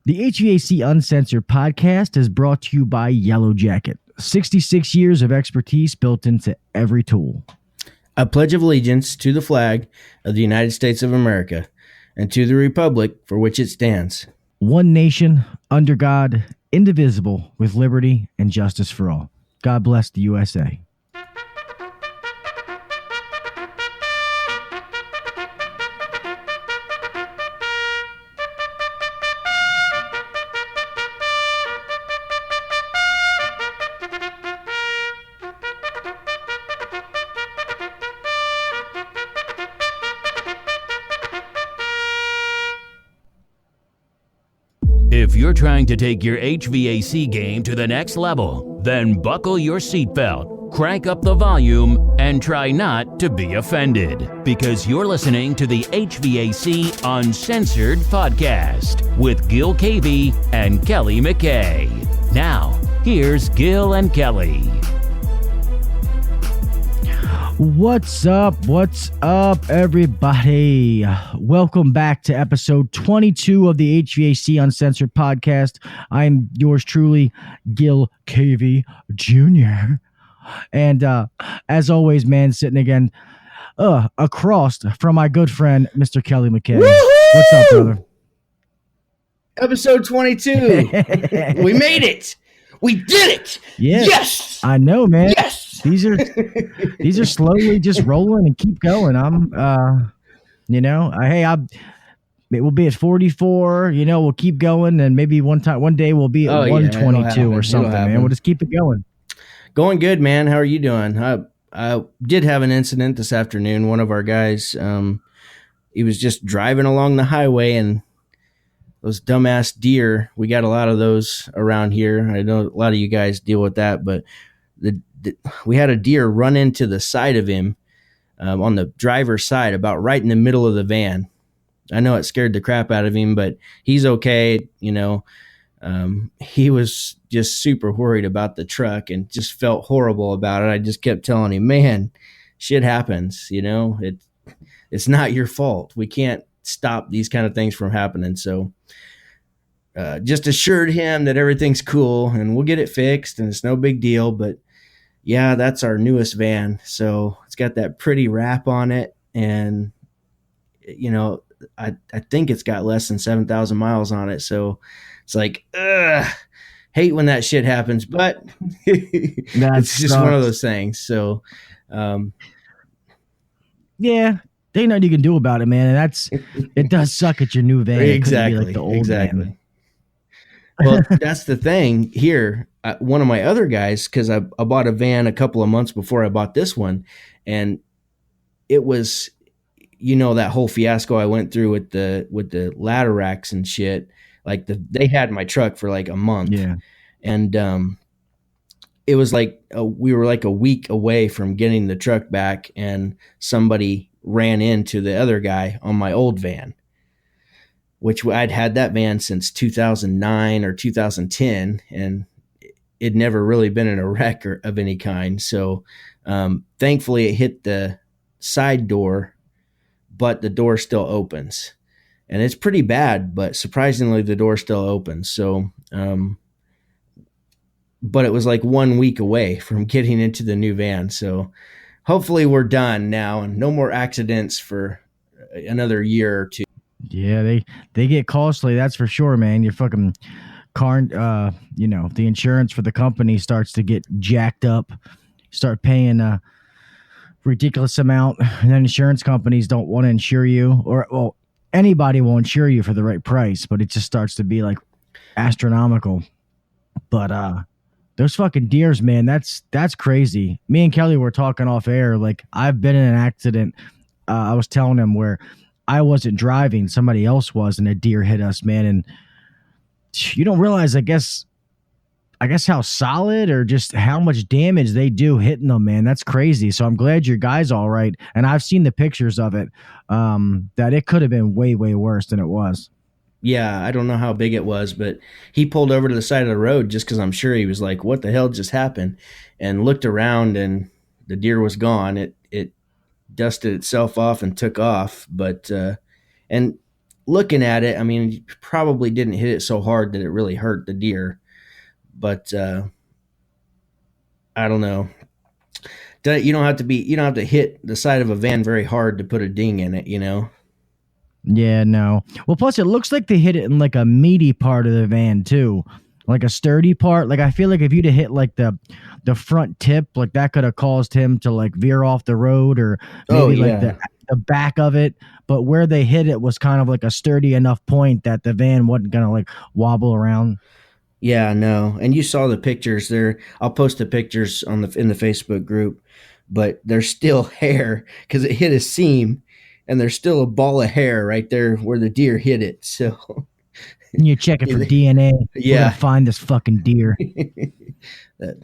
The HVAC Uncensored podcast is brought to you by Yellow Jacket. 66 years of expertise built into every tool. I pledge allegiance to the flag of the United States of America and to the republic for which it stands. One nation, under God, indivisible, with liberty and justice for all. God bless the USA. If you're trying to take your HVAC game to the next level, then buckle your seatbelt, crank up the volume, and try not to be offended. Because you're listening to the HVAC Uncensored podcast with Gil Kelley and Kelly McKay. Now, here's Gil and Kelley. What's up, everybody? Welcome back to episode 22 of the HVAC Uncensored podcast. I'm yours truly, Gil Kelley Jr. And as always, man, sitting again across from my good friend, Mr. Kelly McKay. Woo-hoo! What's up, brother? Episode 22. We made it. We did it. Yes. I know, man. Yes. These are slowly just rolling and keep going. I'm, it will be at 44. We'll keep going, and maybe one day we'll be at 122 or something, man. We'll just keep it going. Going good, man. How are you doing? I did have an incident this afternoon. One of our guys, he was just driving along the highway, and those dumbass deer, we got a lot of those around here. I know a lot of you guys deal with that, but we had a deer run into the side of him on the driver's side, about right in the middle of the van. I know it scared the crap out of him, but he's okay. He was just super worried about the truck and just felt horrible about it. I just kept telling him, man, shit happens. It's not your fault. We can't stop these kind of things from happening. So just assured him that everything's cool and we'll get it fixed and it's no big deal. But yeah, that's our newest van. So it's got that pretty wrap on it. And, I think it's got less than 7,000 miles on it. So it's like, hate when that shit happens, but it's just one of those things. So, yeah, there ain't nothing you can do about it, man. And it does suck at your new van. Exactly. Like the old van. Well, that's the thing here. One of my other guys, because I bought a van a couple of months before I bought this one, and it was, that whole fiasco I went through with the ladder racks and shit. Like they had my truck for like a month, yeah, and it was like we were like a week away from getting the truck back, and somebody ran into the other guy on my old van, which I'd had that van since 2009 or 2010, and it'd never really been in a wreck of any kind. So thankfully it hit the side door, but the door still opens. And it's pretty bad, but surprisingly the door still opens. So, but it was like 1 week away from getting into the new van. So hopefully we're done now and no more accidents for another year or two. Yeah, they get costly, that's for sure, man. Your fucking car, the insurance for the company starts to get jacked up. Start paying a ridiculous amount, and then insurance companies don't want to insure you, or anybody will insure you for the right price, but it just starts to be like astronomical. But those fucking deers, man, that's crazy. Me and Kelly were talking off air. Like, I've been in an accident. I was telling him where I wasn't driving, somebody else was, and a deer hit us, man. And you don't realize, I guess how solid or just how much damage they do hitting them, man. That's crazy. So I'm glad your guy's all right. And I've seen the pictures of it, that it could have been way, way worse than it was. Yeah, I don't know how big it was, but he pulled over to the side of the road just because I'm sure he was like, what the hell just happened? And looked around, and the deer was gone. It dusted itself off and took off. But and looking at it, I mean, you probably didn't hit it so hard that it really hurt the deer, but I don't know. You don't have to hit the side of a van very hard to put a ding in it, you know? Yeah, no. Well, plus it looks like they hit it in like a meaty part of the van too, like a sturdy part. Like I feel like if you'd have hit like the front tip, like that could have caused him to like veer off the road, or maybe like the back of it. But where they hit it was kind of like a sturdy enough point that the van wasn't gonna like wobble around. Yeah, no. And you saw the pictures there. I'll post the pictures in the Facebook group, but there's still hair because it hit a seam, and there's still a ball of hair right there where the deer hit it. So And you check it for DNA. Yeah. We're gonna find this fucking deer. he's a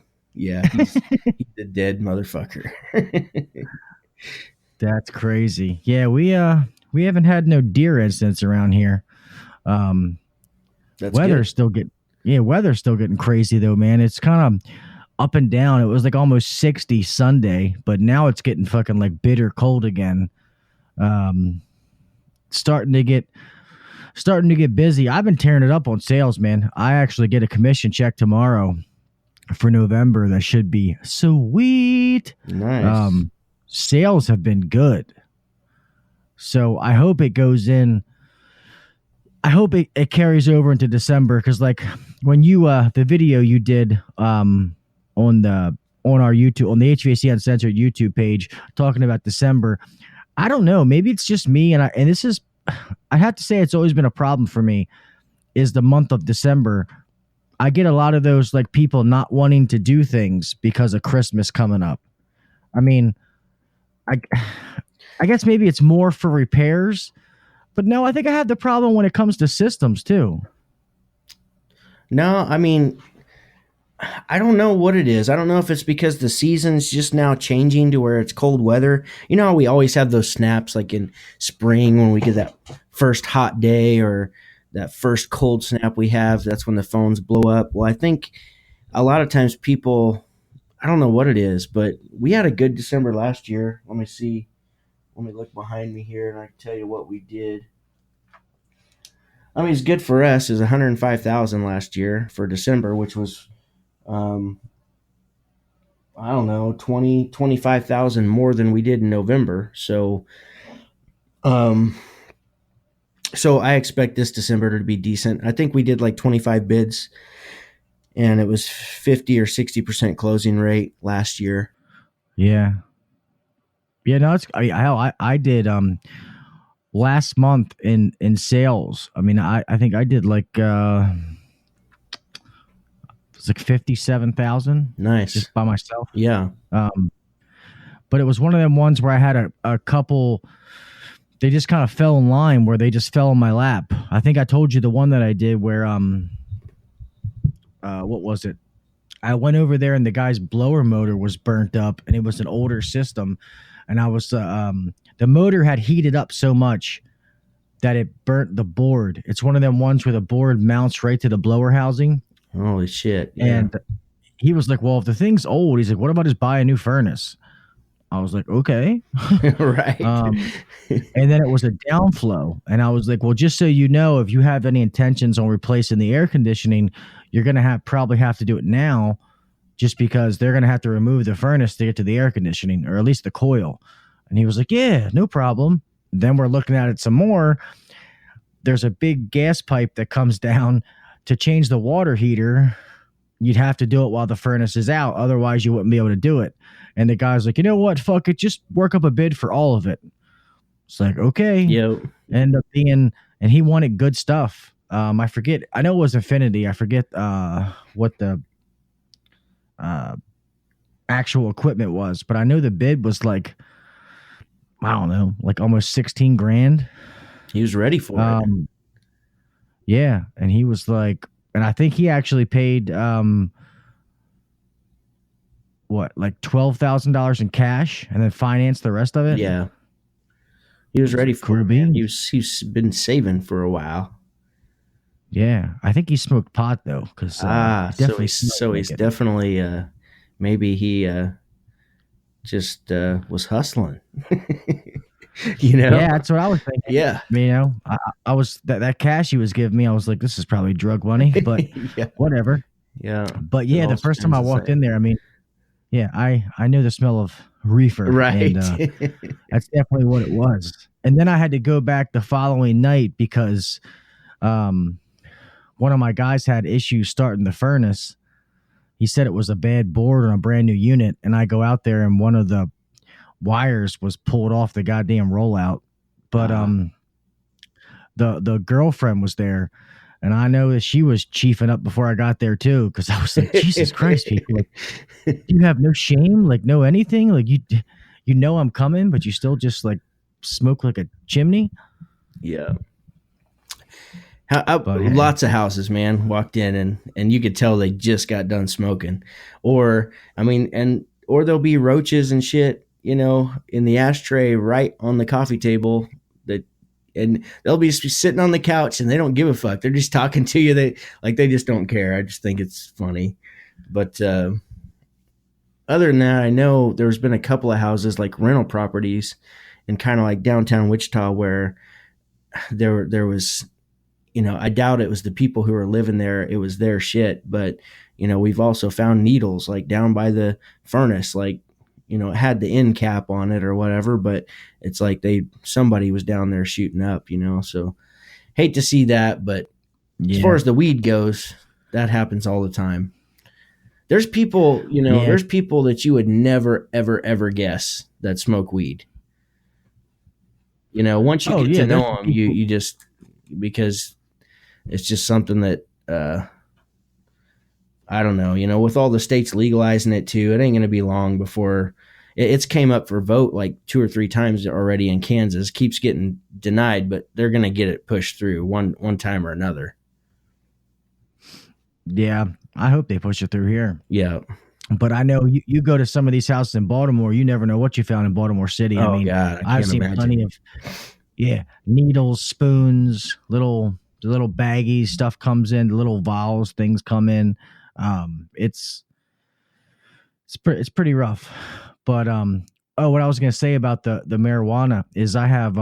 dead motherfucker. That's crazy. Yeah, we haven't had no deer incidents around here. That's weather's still getting crazy though, man. It's kind of up and down. It was like almost 60 Sunday, but now it's getting fucking like bitter cold again. Starting to get busy. I've been tearing it up on sales, man. I actually get a commission check tomorrow for November. That should be sweet. Nice. Sales have been good. So I hope it goes in. I hope it carries over into December, because like when you the video you did on our YouTube, on the HVAC Uncensored YouTube page, talking about December, I don't know, maybe it's just me, and this is, I have to say it's always been a problem for me, is the month of December. I get a lot of those like people not wanting to do things because of Christmas coming up. I mean, I guess maybe it's more for repairs, but no, I think I have the problem when it comes to systems too. No, I mean, I don't know what it is. I don't know if it's because the season's just now changing to where it's cold weather. You know how we always have those snaps like in spring when we get that first hot day or that first cold snap we have. That's when the phones blow up. Well, I think a lot of times people, I don't know what it is, but we had a good December last year. Let me see. Let me look behind me here and I can tell you what we did. I mean, it's good for us. It was 105,000 last year for December, which was, I don't know, 25,000 more than we did in November. So I expect this December to be decent. I think we did like 25 bids and it was 50 or 60% closing rate last year. Yeah. Yeah, no, I did last month in sales. I mean, I think I did like it's like 57,000. Nice. Just by myself. Yeah. But it was one of them ones where I had a couple, they just kind of fell in line, where they just fell in my lap. I think I told you the one that I did where what was it? I went over there and the guy's blower motor was burnt up, and it was an older system. And I was, the motor had heated up so much that it burnt the board. It's one of them ones where the board mounts right to the blower housing. Holy shit. Yeah. And he was like, well, if the thing's old, he's like, what about just buy a new furnace? I was like, okay. Right. And then it was a downflow. And I was like, well, just so you know, if you have any intentions on replacing the air conditioning, you're going to probably have to do it now, just because they're going to have to remove the furnace to get to the air conditioning, or at least the coil. And he was like, yeah, no problem. Then we're looking at it some more. There's a big gas pipe that comes down to change the water heater. You'd have to do it while the furnace is out. Otherwise, you wouldn't be able to do it. And the guy's like, you know what? Fuck it. Just work up a bid for all of it. It's like, okay. Yep. Ended up being, and he wanted good stuff. I forget. I know it was Infinity. I forget what the actual equipment was, but I know the bid was like, I don't know, like almost 16 grand. He was ready for it. Yeah. And he was like, and I think he actually paid what, like $12,000 in cash, and then financed the rest of it. Yeah. He was ready for cool it, man. beans. He's been saving for a while. Yeah, I think he smoked pot though, because so he's definitely maybe he just was hustling. You know? Yeah, that's what I was thinking. Yeah. You know, I was that cash he was giving me. I was like, this is probably drug money, but Yeah. whatever. Yeah. But yeah, It all the first time I sounds the walked same. in there, I mean, yeah, I knew the smell of reefer, Right. and that's definitely what it was. And then I had to go back the following night because one of my guys had issues starting the furnace. He said it was a bad board on a brand new unit, and I go out there and one of the wires was pulled off the goddamn rollout. But the girlfriend was there, and I know that she was chiefing up before I got there too, because I was like, Jesus Christ, people, like, you have no shame, like no anything, like you know I'm coming, but you still just like smoke like a chimney. Yeah. But hey. Lots of houses, man, walked in and you could tell they just got done smoking. Or, I mean, or there'll be roaches and shit, you know, in the ashtray right on the coffee table. And they'll be sitting on the couch and they don't give a fuck. They're just talking to you. They just don't care. I just think it's funny. But other than that, I know there's been a couple of houses like rental properties in kind of like downtown Wichita where there was, you know, I doubt it was the people who were living there. It was their shit. But, you know, we've also found needles like down by the furnace, like, you know, it had the end cap on it or whatever, but it's like somebody was down there shooting up, you know, so hate to see that. But as far as the weed goes, that happens all the time. There's people, you know, there's people that you would never, ever, ever guess that smoke weed. You know, once you get to know them, you just, because it's just something that, I don't know, you know, with all the states legalizing it too, it ain't going to be long before it's came up for vote like 2 or 3 times already in Kansas, keeps getting denied, but they're going to get it pushed through one time or another. Yeah. I hope they push it through here. Yeah. But I know you go to some of these houses in Baltimore, you never know what you found in Baltimore City. Oh, I mean, God, I've seen plenty of, needles, spoons, little baggies, stuff comes in, little vials, things come in. It's pretty rough. But what I was gonna say about the marijuana is I have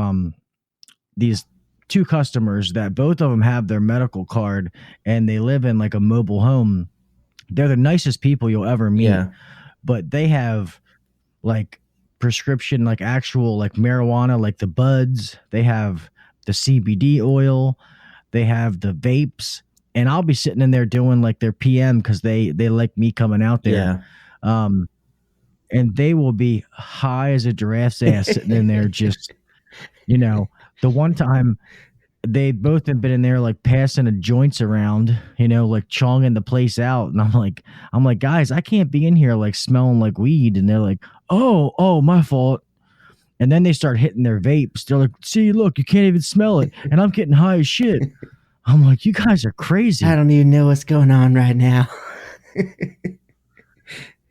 these 2 customers that both of them have their medical card and they live in like a mobile home. They're the nicest people you'll ever meet. Yeah. But they have like prescription, like actual like marijuana, like the buds. They have the CBD oil. They have the vapes. And I'll be sitting in there doing like their PM because they like me coming out there. Yeah. And they will be high as a giraffe's ass sitting in there just, you know, the one time they both have been in there like passing the joints around, you know, like chonging the place out. And I'm like, guys, I can't be in here like smelling like weed. And they're like, oh, my fault. And then they start hitting their vapes. They're like, see, look, you can't even smell it. And I'm getting high as shit. I'm like, you guys are crazy. I don't even know what's going on right now.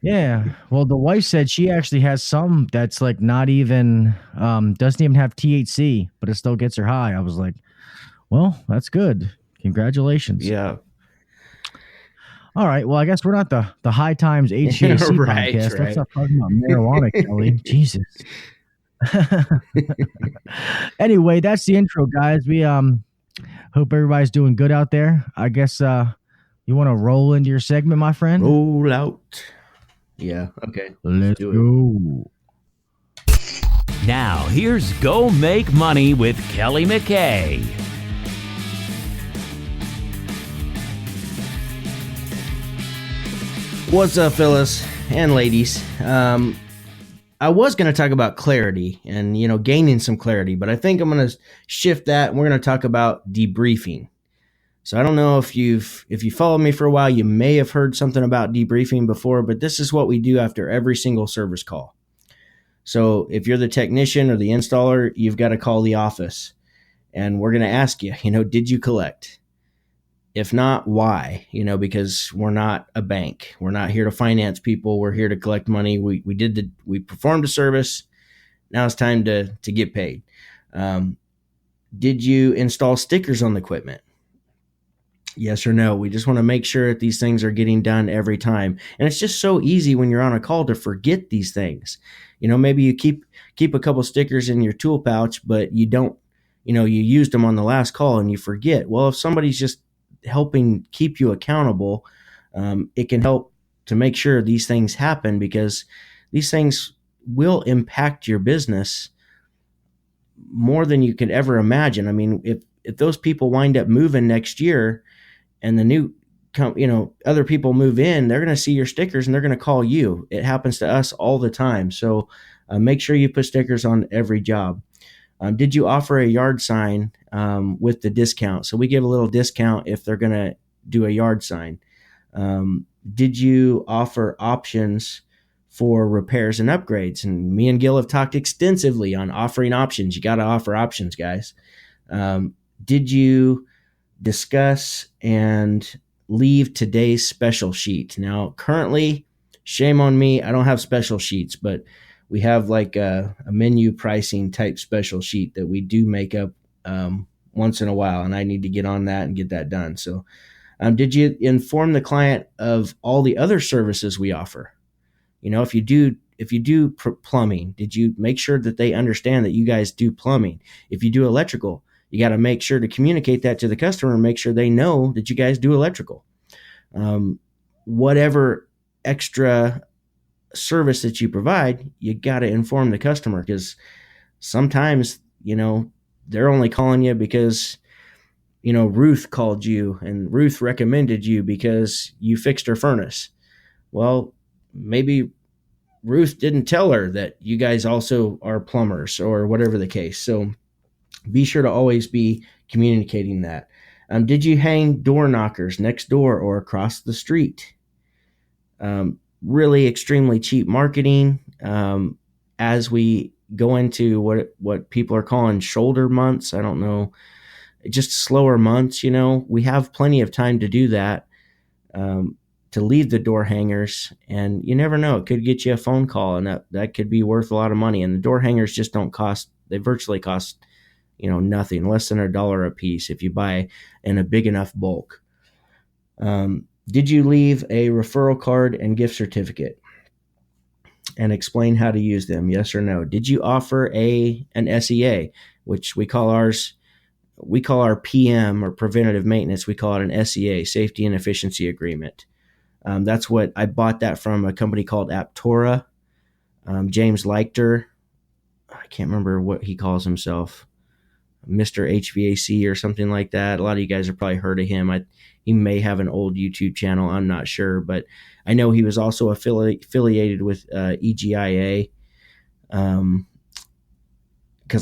Yeah. Well, the wife said she actually has some that's like not even, doesn't even have THC, but it still gets her high. I was like, well, that's good. Congratulations. Yeah. All right. Well, I guess we're not the High Times HVAC Right, podcast. right. Let's not talk about marijuana, Kelly. Jesus. Anyway, that's the intro, guys. We hope everybody's doing good out there. I guess you want to roll into your segment, my friend? Roll out. Yeah. Okay. Let's go. Now, here's Go Make Money with Kelly McKay. What's up, fellas and ladies? I was going to talk about clarity and, you know, gaining some clarity, but I think I'm going to shift that and we're going to talk about debriefing. So I don't know if you followed me for a while, you may have heard something about debriefing before, but this is what we do after every single service call. So if you're the technician or the installer, you've got to call the office and we're going to ask you, you know, did you collect? If not, why? You know, because we're not a bank. We're not here to finance people. We're here to collect money. We performed a service. Now it's time to get paid. Did you install stickers on the equipment? Yes or no. We just want to make sure that these things are getting done every time. And it's just so easy when you're on a call to forget these things. Maybe you keep a couple stickers in your tool pouch, but you don't, you used them on the last call and you forget. Well, if somebody's just helping keep you accountable, it can help to make sure these things happen, because these things will impact your business more than you could ever imagine. I mean, if those people wind up moving next year, and the new other people move in, they're going to see your stickers and they're going to call you. It happens to us all the time. So make sure you put stickers on every job. Did you offer a yard sign with the discount? So we give a little discount if they're going to do a yard sign. Did you offer options for repairs and upgrades? And me and Gil have talked extensively on offering options. You got to offer options, guys. Did you discuss and leave today's special sheet? Now, currently, shame on me, I don't have special sheets, but we have like a menu pricing type special sheet that we do make up once in a while, and I need to get on that and get that done. So did you inform the client of all the other services we offer? If you do plumbing, did you make sure that they understand that you guys do plumbing? If you do electrical, you got to make sure to communicate that to the customer and make sure they know that you guys do electrical. Whatever extra service that you provide, you got to inform the customer, because sometimes, they're only calling you because, Ruth called you and Ruth recommended you because you fixed her furnace. Well, maybe Ruth didn't tell her that you guys also are plumbers or whatever the case. So be sure to always be communicating that. Did you hang door knockers next door or across the street? Really extremely cheap marketing. As we go into what people are calling shoulder months, I don't know, just slower months, we have plenty of time to do that, to leave the door hangers. And you never know, it could get you a phone call, and that could be worth a lot of money. And the door hangers just don't cost, they virtually cost nothing, less than $1 a piece if you buy in a big enough bulk. Did you leave a referral card and gift certificate and explain how to use them? Yes or no? Did you offer an SEA, which we call our PM, or preventative maintenance? We call it an SEA, safety and efficiency agreement. That's what I bought that from a company called Aptora. James Leichter, I can't remember what he calls himself, Mr. HVAC or something like that. A lot of you guys have probably heard of him. He may have an old YouTube channel, I'm not sure, but I know he was also affiliated with EGIA, because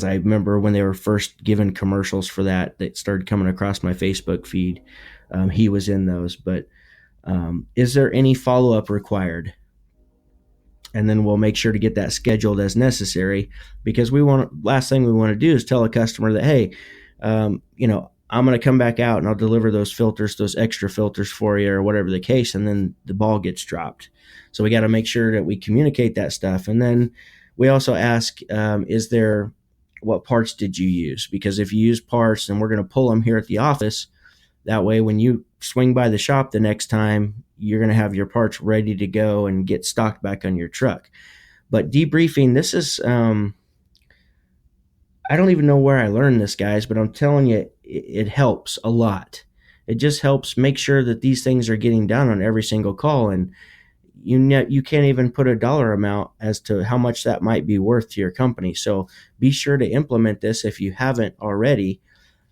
I remember when they were first given commercials for that started coming across my Facebook feed. He was in those. But is there any follow-up required? And then we'll make sure to get that scheduled as necessary, because last thing we want to do is tell a customer that, hey, I'm going to come back out and I'll deliver those filters, those extra filters for you, or whatever the case, and then the ball gets dropped. So we got to make sure that we communicate that stuff. And then we also ask, what parts did you use? Because if you use parts, then we're going to pull them here at the office. That way, when you swing by the shop the next time, you're going to have your parts ready to go and get stocked back on your truck. But debriefing, this is, I don't even know where I learned this, guys, but I'm telling you, it helps a lot. It just helps make sure that these things are getting done on every single call. And you can't even put a dollar amount as to how much that might be worth to your company. So be sure to implement this if you haven't already.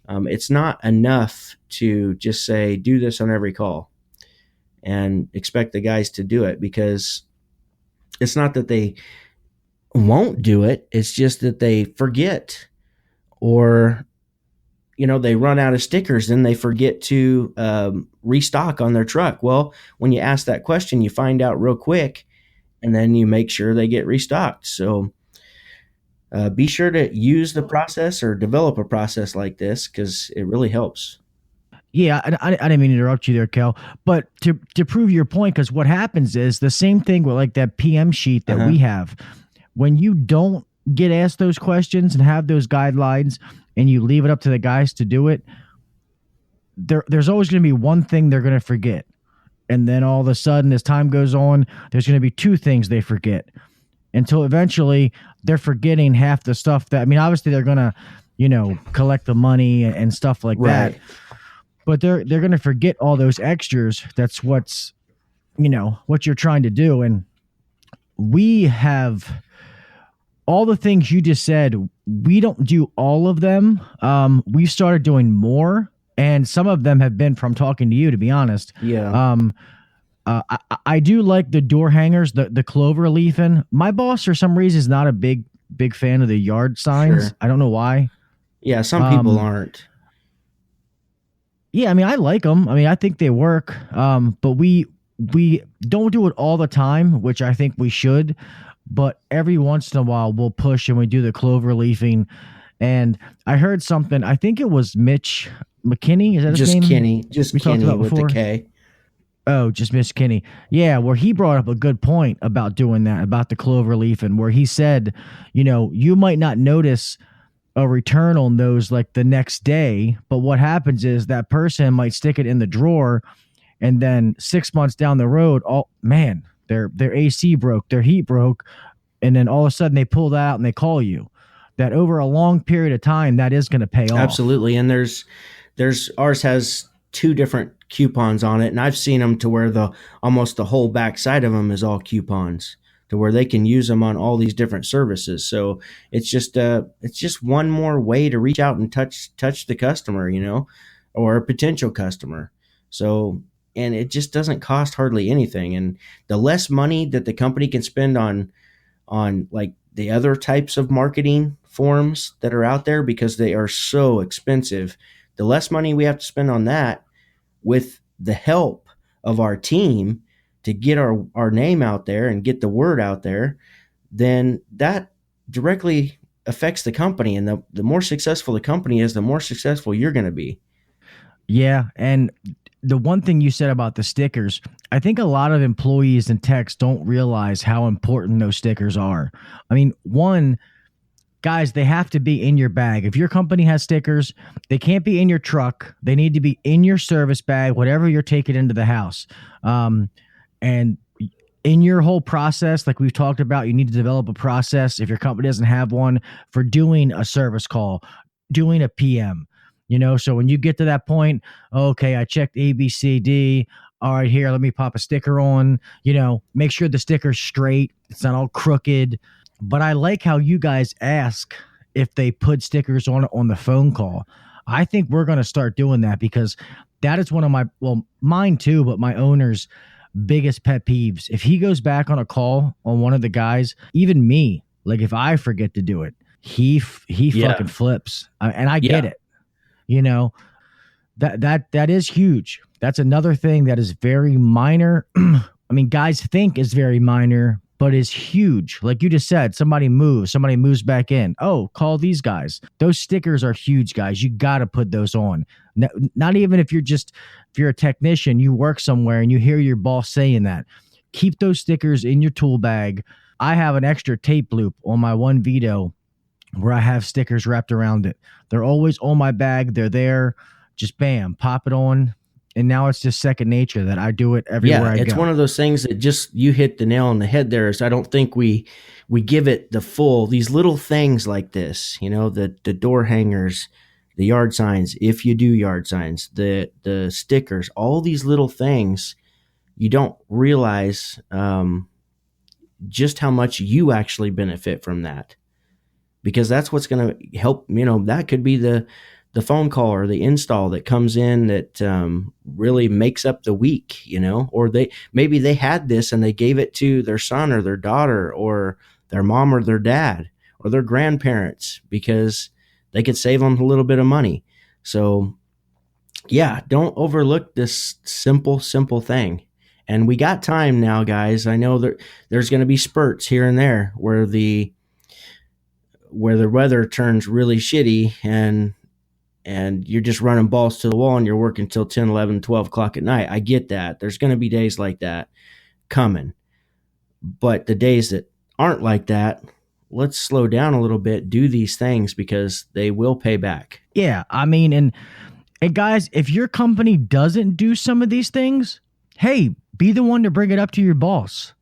It's not enough to just say, do this on every call and expect the guys to do it, because it's not that they won't do it. It's just that they forget, or, they run out of stickers and they forget to restock on their truck. Well, when you ask that question, you find out real quick, and then you make sure they get restocked. So be sure to use the process or develop a process like this, because it really helps. Yeah, I didn't mean to interrupt you there, Kel, but to prove your point, because what happens is the same thing with like that PM sheet that we have. When you don't get asked those questions and have those guidelines, and you leave it up to the guys to do it, there's always going to be one thing they're going to forget. And then all of a sudden, as time goes on, there's going to be two things they forget until eventually they're forgetting half the stuff that, I mean, obviously they're going to, collect the money and stuff like that. But they're going to forget all those extras. That's what you're trying to do. And we have all the things you just said. We don't do all of them. We started doing more, and some of them have been from talking to you, to be honest. Yeah. I do like the door hangers, the clover leafing. My boss, for some reason, is not a big fan of the yard signs. Sure. I don't know why. Yeah, some people aren't. Yeah, I mean, I like them. I mean, I think they work. But we don't do it all the time, which I think we should. But every once in a while, we'll push and we do the clover leafing. And I heard something. I think it was Mitch McKinney. Is that his name? Just Kenny with the K. Oh, just Miss Kinney. Yeah, where he brought up a good point about doing that, about the clover leaf, and where he said, you might not notice a return on those like the next day, but what happens is that person might stick it in the drawer, and then 6 months down the road, their AC broke, their heat broke, and then all of a sudden they pull that out and they call you. That over a long period of time, that is going to pay off. Absolutely, and there's ours has 2 different coupons on it, and I've seen them to where almost the whole back side of them is all coupons, to where they can use them on all these different services. So it's just one more way to reach out and touch the customer, or a potential customer. So, and it just doesn't cost hardly anything. And the less money that the company can spend on like the other types of marketing forms that are out there, because they are so expensive, the less money we have to spend on that, with the help of our team to get our name out there and get the word out there, then that directly affects the company. And the more successful the company is, the more successful you're going to be. Yeah. And the one thing you said about the stickers, I think a lot of employees and techs don't realize how important those stickers are. I mean, guys, they have to be in your bag. If your company has stickers, they can't be in your truck. They need to be in your service bag, whatever you're taking into the house. And in your whole process, like we've talked about, you need to develop a process, if your company doesn't have one, for doing a service call, doing a PM. So when you get to that point, okay, I checked A, B, C, D. All right, here, let me pop a sticker on. Make sure the sticker's straight. It's not all crooked. But I like how you guys ask if they put stickers on the phone call. I think we're going to start doing that, because that is one of mine too, but my owner's biggest pet peeves. If he goes back on a call on one of the guys, even me, like if I forget to do it, he fucking flips. And I get it. That is huge. That's another thing that is very minor. I mean, guys think is very minor, but is huge. Like you just said, somebody moves back in. Oh, call these guys. Those stickers are huge, guys. You got to put those on. Not even if you're a technician, you work somewhere and you hear your boss saying that. Keep those stickers in your tool bag. I have an extra tape loop on my one Vito where I have stickers wrapped around it. They're always on my bag. They're there. Just bam, pop it on. And now it's just second nature that I do it everywhere I go. It's one of those things that just, you hit the nail on the head there. Is I don't think we give it the full, these little things like this, the door hangers, the yard signs, if you do yard signs, the stickers, all these little things, you don't realize just how much you actually benefit from that. Because that's what's going to help, that could be the phone call or the install that comes in that really makes up the week, or maybe they had this and they gave it to their son or their daughter or their mom or their dad or their grandparents because they could save them a little bit of money. So yeah, don't overlook this simple thing. And we got time now, guys. I know that there's going to be spurts here and there where the weather turns really shitty and you're just running balls to the wall and you're working till 10, 11, 12 o'clock at night. I get that. There's going to be days like that coming. But the days that aren't like that, let's slow down a little bit, do these things because they will pay back. Yeah, I mean, and And guys, if your company doesn't do some of these things, hey, be the one to bring it up to your boss.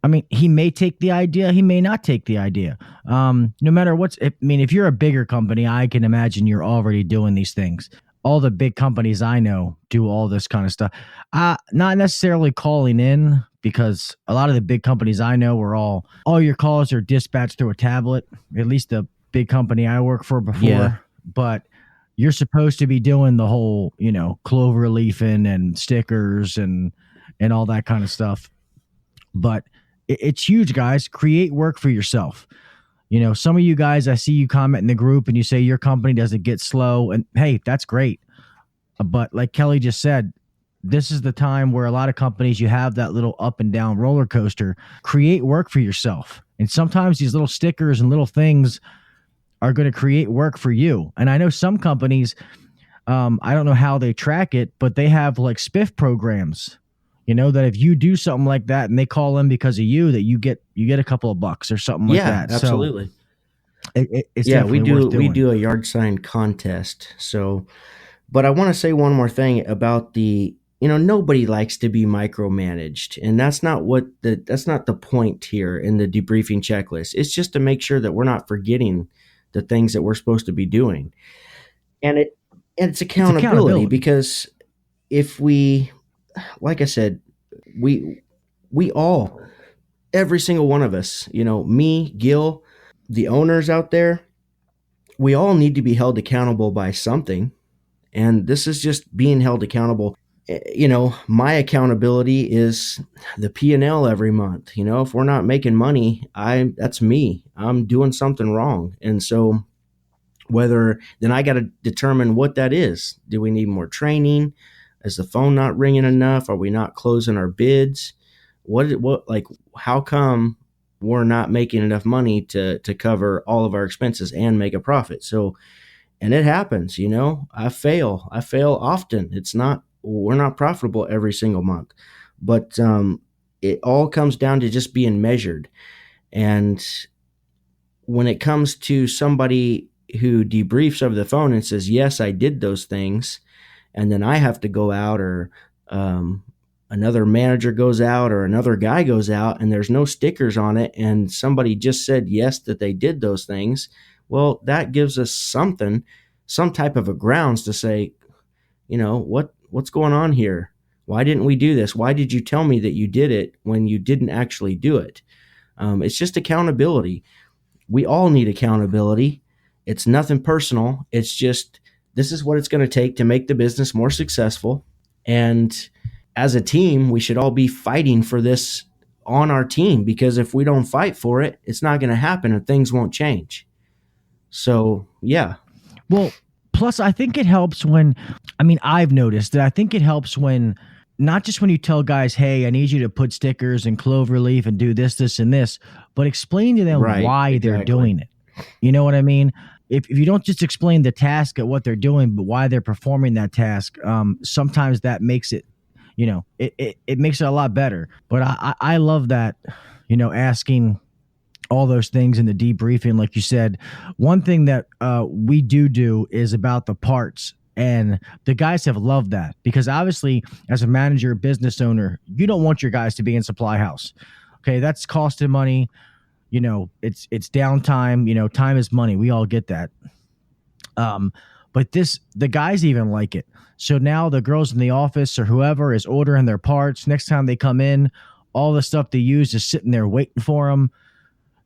I mean, he may take the idea, he may not take the idea. No matter if you're a bigger company, I can imagine you're already doing these things. All the big companies I know do all this kind of stuff. Not necessarily calling in, because a lot of the big companies I know are all your calls are dispatched through a tablet, at least the big company I worked for before. Yeah. But you're supposed to be doing the whole, clover leafing and stickers and all that kind of stuff. But it's huge, guys. Create work for yourself. Some of you guys, I see you comment in the group and you say your company doesn't get slow. And hey, that's great. But like Kelly just said, this is the time where a lot of companies, you have that little up and down roller coaster. Create work for yourself. And sometimes these little stickers and little things are going to create work for you. And I know some companies, I don't know how they track it, but they have like spiff programs. That if you do something like that and they call in because of you, that you get a couple of bucks or something like that. Absolutely. So it's definitely worth doing. We do a yard sign contest. So, but I want to say one more thing about nobody likes to be micromanaged, and that's not the point here in the debriefing checklist. It's just to make sure that we're not forgetting the things that we're supposed to be doing, and it's accountability, because if we, like I said, we all, every single one of us, me, Gil, the owners out there, we all need to be held accountable by something. And this is just being held accountable. My accountability is the P&L every month. If we're not making money, that's me. I'm doing something wrong. And so then I got to determine what that is. Do we need more training? Is the phone not ringing enough? Are we not closing our bids? How come we're not making enough money to cover all of our expenses and make a profit? So, and it happens, I fail often. We're not profitable every single month, but it all comes down to just being measured. And when it comes to somebody who debriefs over the phone and says, yes, I did those things, and then I have to go out, or another manager goes out, or another guy goes out, and there's no stickers on it, and somebody just said yes that they did those things, well, that gives us some type of a grounds to say, what's going on here? Why didn't we do this? Why did you tell me that you did it when you didn't actually do it? It's just accountability. We all need accountability. It's nothing personal. It's just, this is what it's going to take to make the business more successful. And as a team, we should all be fighting for this on our team, because if we don't fight for it, it's not going to happen and things won't change. So, yeah. Well, plus I think it helps I've noticed that I think it helps when, not just when you tell guys, hey, I need you to put stickers and cloverleaf and do this, and this, but explain to them why they're doing it. You know what I mean? If you don't just explain the task at what they're doing, but why they're performing that task, sometimes that makes it, it makes it a lot better. But I love that, asking all those things in the debriefing. Like you said, one thing that we do is about the parts. And the guys have loved that, because obviously as a manager, business owner, you don't want your guys to be in supply house. Okay, that's costing money. It's downtime. Time is money. We all get that. But the guys even like it. So now the girls in the office or whoever is ordering their parts. Next time they come in, all the stuff they use is sitting there waiting for them.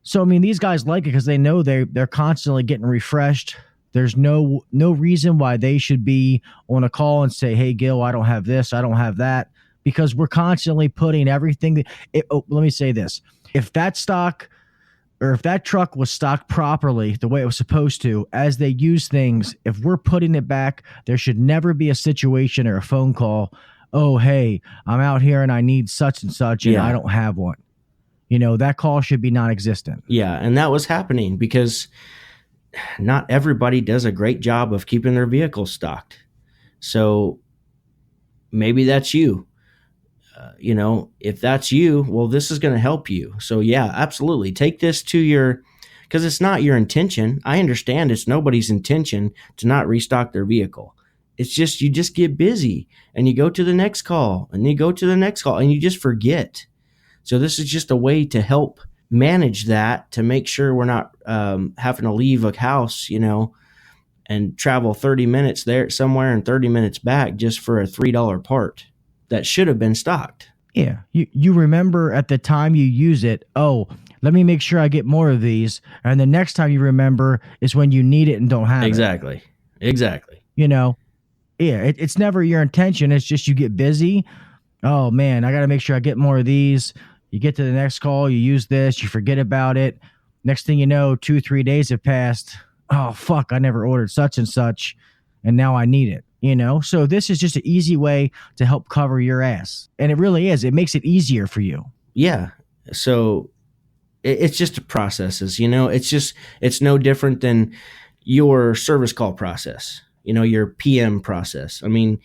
So, these guys like it because they know they're constantly getting refreshed. There's no reason why they should be on a call and say, hey, Gil, I don't have this, I don't have that, because we're constantly putting everything. Let me say this. If that stock, or if that truck was stocked properly the way it was supposed to, as they use things, if we're putting it back, there should never be a situation or a phone call, oh, hey, I'm out here and I need such and such, and I don't have one. That call should be non-existent. Yeah, and that was happening because not everybody does a great job of keeping their vehicles stocked. So maybe that's you. If that's you, well, this is going to help you. So yeah, absolutely. Take this to because it's not your intention. I understand it's nobody's intention to not restock their vehicle. It's just, you just get busy and you go to the next call and you go to the next call and you just forget. So this is just a way to help manage that, to make sure we're not having to leave a house, and travel 30 minutes there somewhere and 30 minutes back just for a $3 part that should have been stocked. Yeah. You remember at the time you use it, oh, let me make sure I get more of these. And the next time you remember is when you need it and don't have it. Exactly. Yeah, it's never your intention. It's just you get busy. Oh, man, I got to make sure I get more of these. You get to the next call, you use this, you forget about it. Next thing you know, 2-3 days have passed. Oh, fuck, I never ordered such and such, and now I need it. So this is just an easy way to help cover your ass. And it really is. It makes it easier for you. Yeah. So it's just a processes, it's no different than your service call process, your PM process. I mean,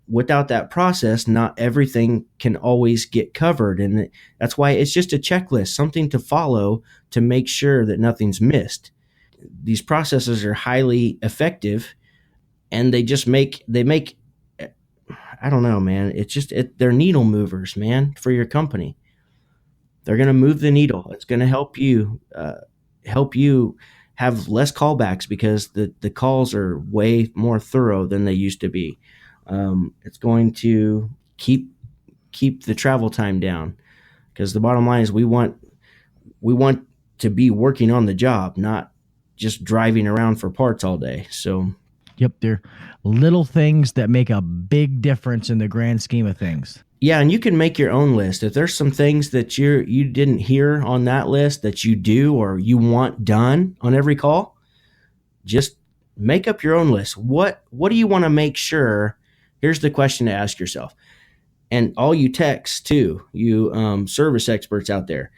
without that process, not everything can always get covered. And that's why it's just a checklist, something to follow to make sure that nothing's missed. These processes are highly effective, and they make, I don't know, man. They're needle movers, man, for your company. They're going to move the needle. It's going to help you have less callbacks because the calls are way more thorough than they used to be. It's going to keep the travel time down, because the bottom line is we want to be working on the job, not just driving around for parts all day. So, yep, they're little things that make a big difference in the grand scheme of things. Yeah, and you can make your own list. If there's some things that you didn't hear on that list that you do or you want done on every call, just make up your own list. What do you want to make sure? Here's the question to ask yourself. And all you techs too, you service experts out there,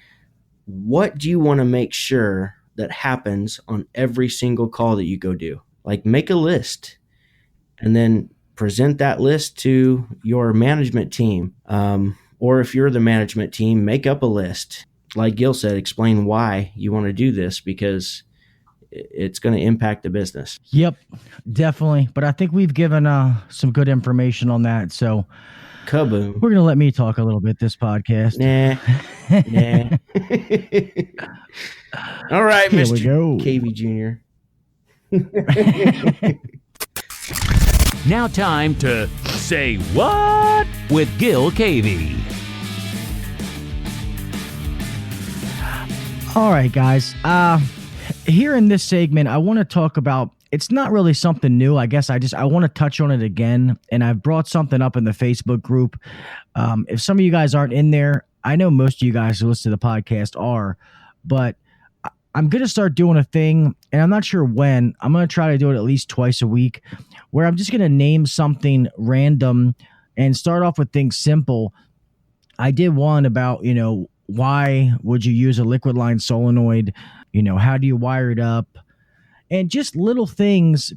what do you want to make sure that happens on every single call that you go do? Like, make a list and then present that list to your management team. Or if you're the management team, make up a list. Like Gil said, explain why you want to do this, because it's going to impact the business. Yep, definitely. But I think we've given some good information on that. So kaboom. We're going to let me talk a little bit this podcast. Nah. All right, Here Mr. we go. KV Jr. Now time to say what with Gil Cavey. All right, guys. Here in this segment, I want to talk about, it's not really something new. I guess I want to touch on it again. And I've brought something up in the Facebook group. If some of you guys aren't in there, I know most of you guys who listen to the podcast are, but I'm going to start doing a thing, and I'm not sure when. I'm going to try to do it at least twice a week, where I'm just going to name something random and start off with things simple. I did one about, why would you use a liquid line solenoid? How do you wire it up? And just little things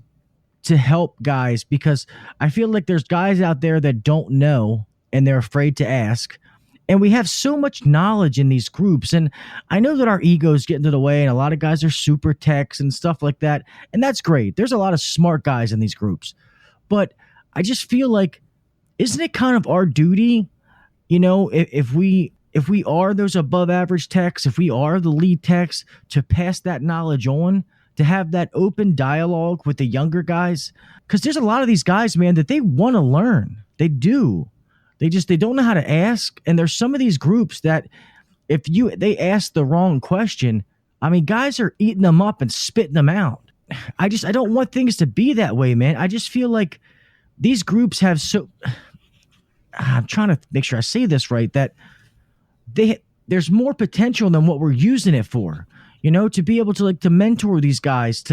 to help guys, because I feel like there's guys out there that don't know and they're afraid to ask. And we have so much knowledge in these groups. And I know that our egos get into the way, and a lot of guys are super techs and stuff like that. And that's great. There's a lot of smart guys in these groups. But I just feel like, isn't it kind of our duty, if we are those above average techs, if we are the lead techs, to pass that knowledge on, to have that open dialogue with the younger guys? Because there's a lot of these guys, man, that they want to learn. They do. They don't know how to ask. And there's some of these groups that if they ask the wrong question, I mean, guys are eating them up and spitting them out. I don't want things to be that way, man. I just feel like these groups have I'm trying to make sure I say this right, that there's more potential than what we're using it for, to be able to mentor these guys.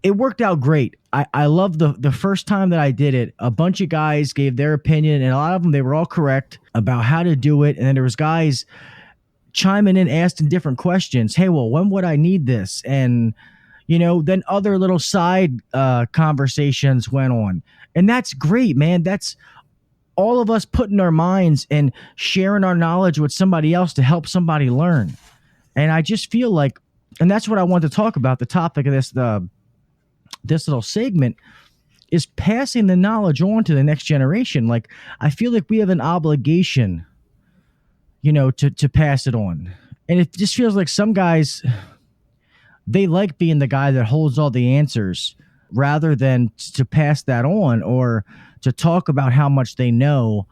It worked out great. I love the first time that I did it, a bunch of guys gave their opinion, and a lot of them, they were all correct about how to do it. And then there was guys chiming in, asking different questions. Hey, well, when would I need this? And, then other little side conversations went on. And that's great, man. That's all of us putting our minds and sharing our knowledge with somebody else to help somebody learn. And I just feel like, and that's what I want to talk about, the topic of this little segment, is passing the knowledge on to the next generation. Like, I feel like we have an obligation, to pass it on. And it just feels like some guys, they like being the guy that holds all the answers rather than to pass that on or to talk about how much they know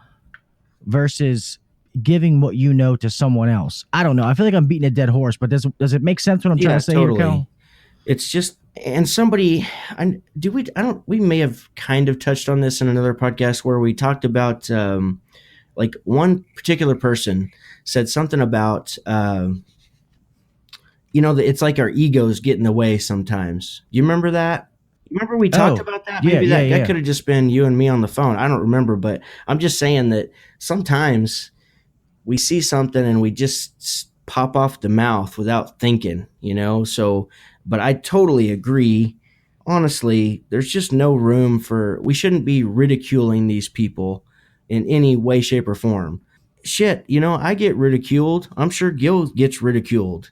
versus giving what you know to someone else. I don't know. I feel like I'm beating a dead horse, but does it make sense what I'm trying to say totally. here, Cal? It's just, and somebody, we may have kind of touched on this in another podcast where we talked about, like one particular person said something about, it's like our egos get in the way sometimes. You remember that? Remember we talked about that? Maybe that could have just been you and me on the phone. I don't remember, but I'm just saying that sometimes we see something and we just pop off the mouth without thinking, So, but I totally agree. Honestly, there's just no room we shouldn't be ridiculing these people in any way, shape, or form. Shit, I get ridiculed. I'm sure Gil gets ridiculed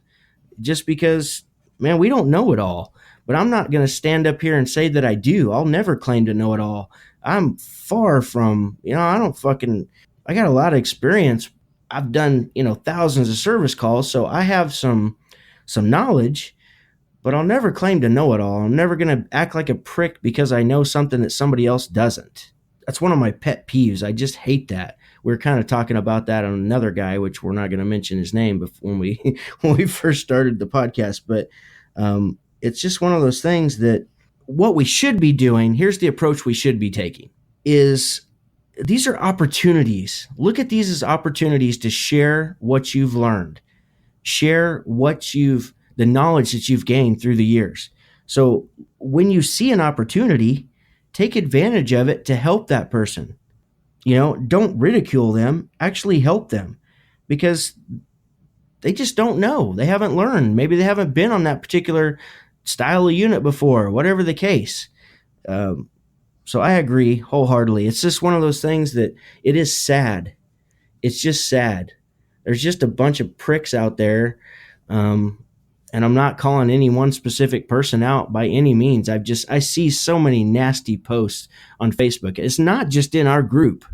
just because, man, we don't know it all. But I'm not going to stand up here and say that I do. I'll never claim to know it all. I'm far from, I got a lot of experience. I've done, thousands of service calls, so I have some knowledge, but I'll never claim to know it all. I'm never going to act like a prick because I know something that somebody else doesn't. That's one of my pet peeves. I just hate that. We were kind of talking about that on another guy, which we're not going to mention his name when we first started the podcast, but it's just one of those things that what we should be doing, here's the approach we should be taking, is these are opportunities. Look at these as opportunities to share what you've learned, share the knowledge that you've gained through the years. So when you see an opportunity, take advantage of it to help that person. Don't ridicule them, actually help them, because they just don't know. They haven't learned. Maybe they haven't been on that particular style of unit before, whatever the case. So I agree wholeheartedly. It's just one of those things that it is sad. It's just sad. There's just a bunch of pricks out there. And I'm not calling any one specific person out by any means. I see so many nasty posts on Facebook. It's not just in our group,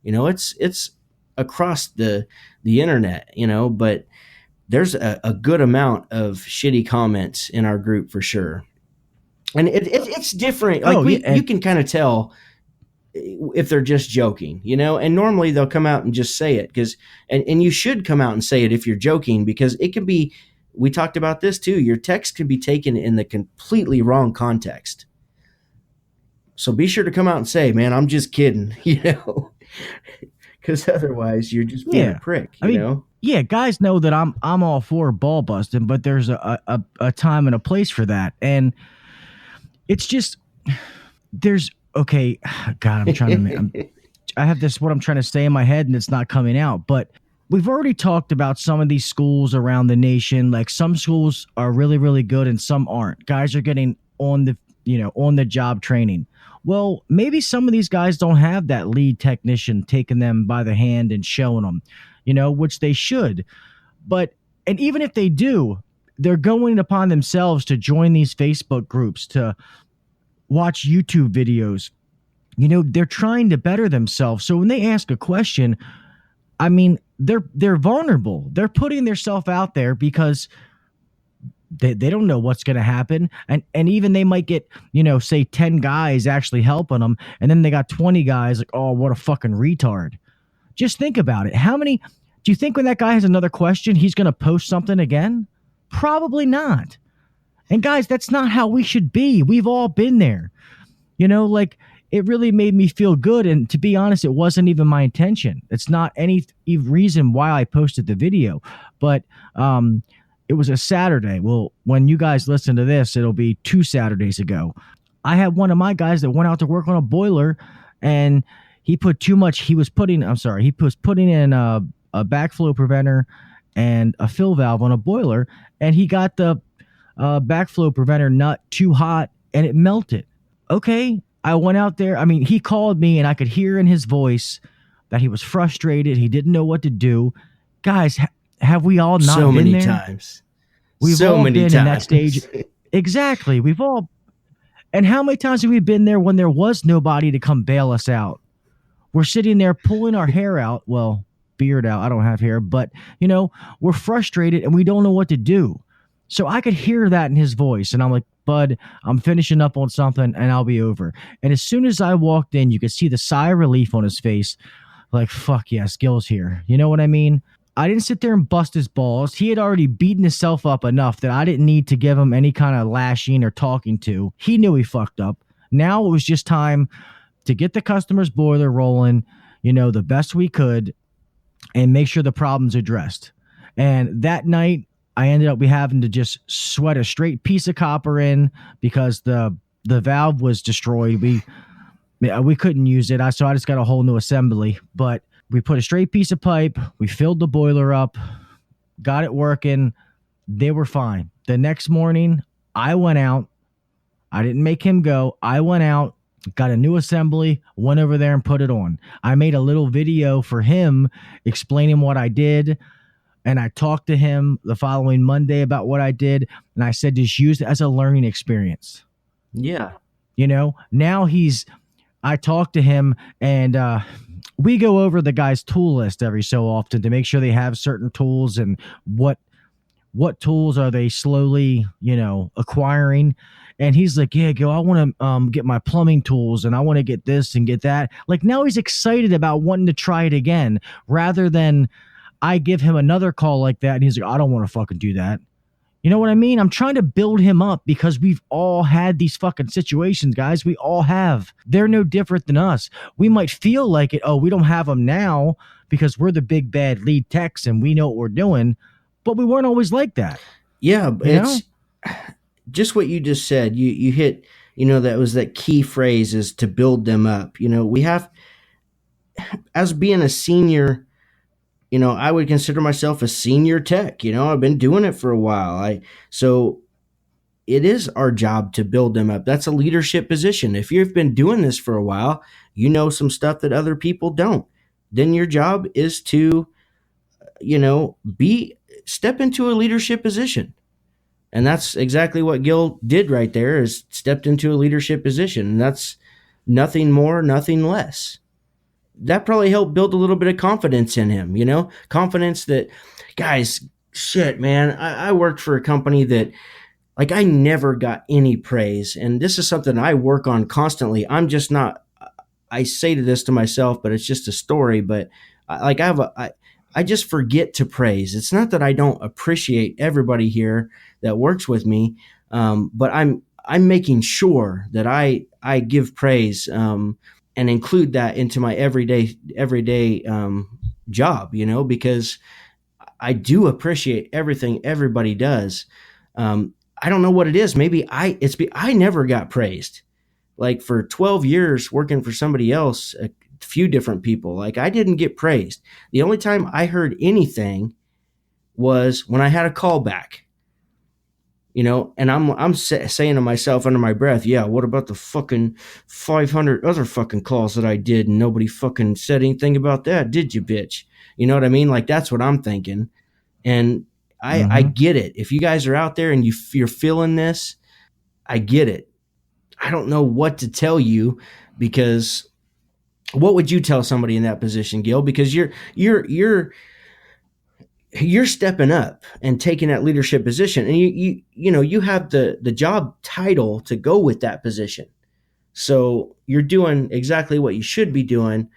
it's across the internet, but there's a good amount of shitty comments in our group for sure. And it's different. Like you can kind of tell if they're just joking, and normally they'll come out and just say it and you should come out and say it if you're joking, because it can be, we talked about this too. Your text can be taken in the completely wrong context. So be sure to come out and say, man, I'm just kidding, because otherwise you're just being a prick, you know? Yeah, guys know that I'm all for ball busting, but there's a time and a place for that. And it's just, God, I'm trying to, I have this, what I'm trying to say in my head and it's not coming out, but we've already talked about some of these schools around the nation. Like some schools are really, really good and some aren't. Guys are getting on the job training. Well, maybe some of these guys don't have that lead technician taking them by the hand and showing them, which they should. And even if they do, they're going upon themselves to join these Facebook groups, to watch YouTube videos. They're trying to better themselves. So when they ask a question, I mean, they're vulnerable. They're putting themselves out there because they don't know what's going to happen. And even they might get, say 10 guys actually helping them. And then they got 20 guys like, oh, what a fucking retard. Just think about it. How many, do you think when that guy has another question, he's going to post something again? Probably not. And guys, that's not how we should be. We've all been there. It really made me feel good. And to be honest, it wasn't even my intention. It's not any reason why I posted the video, but it was a Saturday. Well, when you guys listen to this, it'll be 2 Saturdays ago. I had one of my guys that went out to work on a boiler and he put too much. He was putting in a backflow preventer and a fill valve on a boiler, and he got the backflow preventer nut too hot and it melted. Okay. I went out there. I mean, he called me and I could hear in his voice that he was frustrated. He didn't know what to do. Guys, have we all not so been many there? times? We've so all many been times. in that stage. Exactly. We've all, And how many times have we been there when there was nobody to come bail us out? We're sitting there pulling our hair out. Well, beard out. I don't have hair, but we're frustrated and we don't know what to do. So I could hear that in his voice. And I'm like, bud, I'm finishing up on something and I'll be over. And as soon as I walked in, you could see the sigh of relief on his face. Like, fuck yes, Gil's here. You know what I mean? I didn't sit there and bust his balls. He had already beaten himself up enough that I didn't need to give him any kind of lashing or talking to. He knew he fucked up. Now it was just time to get the customer's boiler rolling, the best we could and make sure the problem's addressed. And that night, I ended up having to just sweat a straight piece of copper in because the valve was destroyed. We couldn't use it, so I just got a whole new assembly. But we put a straight piece of pipe, we filled the boiler up, got it working. They were fine. The next morning, I went out. I didn't make him go. I went out, got a new assembly, went over there and put it on. I made a little video for him explaining what I did. And I talked to him the following Monday about what I did. And I said, just use it as a learning experience. Yeah. Now I talked to him and we go over the guy's tool list every so often to make sure they have certain tools and what tools are they slowly, acquiring. And he's like, yeah, Gil, I want to get my plumbing tools and I want to get this and get that. Like now he's excited about wanting to try it again rather than I give him another call like that. And he's like, I don't want to fucking do that. You know what I mean? I'm trying to build him up because we've all had these fucking situations, guys. We all have. They're no different than us. We might feel like it. Oh, we don't have them now because we're the big bad lead techs and we know what we're doing. But we weren't always like that. Yeah, it's just what you just said. You hit, that was that key phrase is to build them up. We have, as being a senior, I would consider myself a senior tech. I've been doing it for a while. So it is our job to build them up. That's a leadership position. If you've been doing this for a while, some stuff that other people don't. Then your job is to, step into a leadership position. And that's exactly what Gil did right there, is stepped into a leadership position. And that's nothing more, nothing less. That probably helped build a little bit of confidence in him, confidence that, guys, shit, man, I worked for a company that, like, I never got any praise. And this is something I work on constantly. I'm just not, I say this to myself, but it's just a story. But I just forget to praise. It's not that I don't appreciate everybody here that works with me, but I'm making sure that I give praise, and include that into my everyday job, because I do appreciate everything everybody does. I don't know what it is. Maybe I never got praised. Like for 12 years working for somebody else, a few different people, like I didn't get praised. The only time I heard anything was when I had a call back. And I'm saying to myself under my breath, yeah, what about the fucking 500 other fucking calls that I did and nobody fucking said anything about that, did you, bitch? You know what I mean? Like, that's what I'm thinking. And I get it. If you guys are out there and you're feeling this, I get it. I don't know what to tell you, because what would you tell somebody in that position, Gil? Because you're stepping up and taking that leadership position, and you have the job title to go with that position. So you're doing exactly what you should be doing.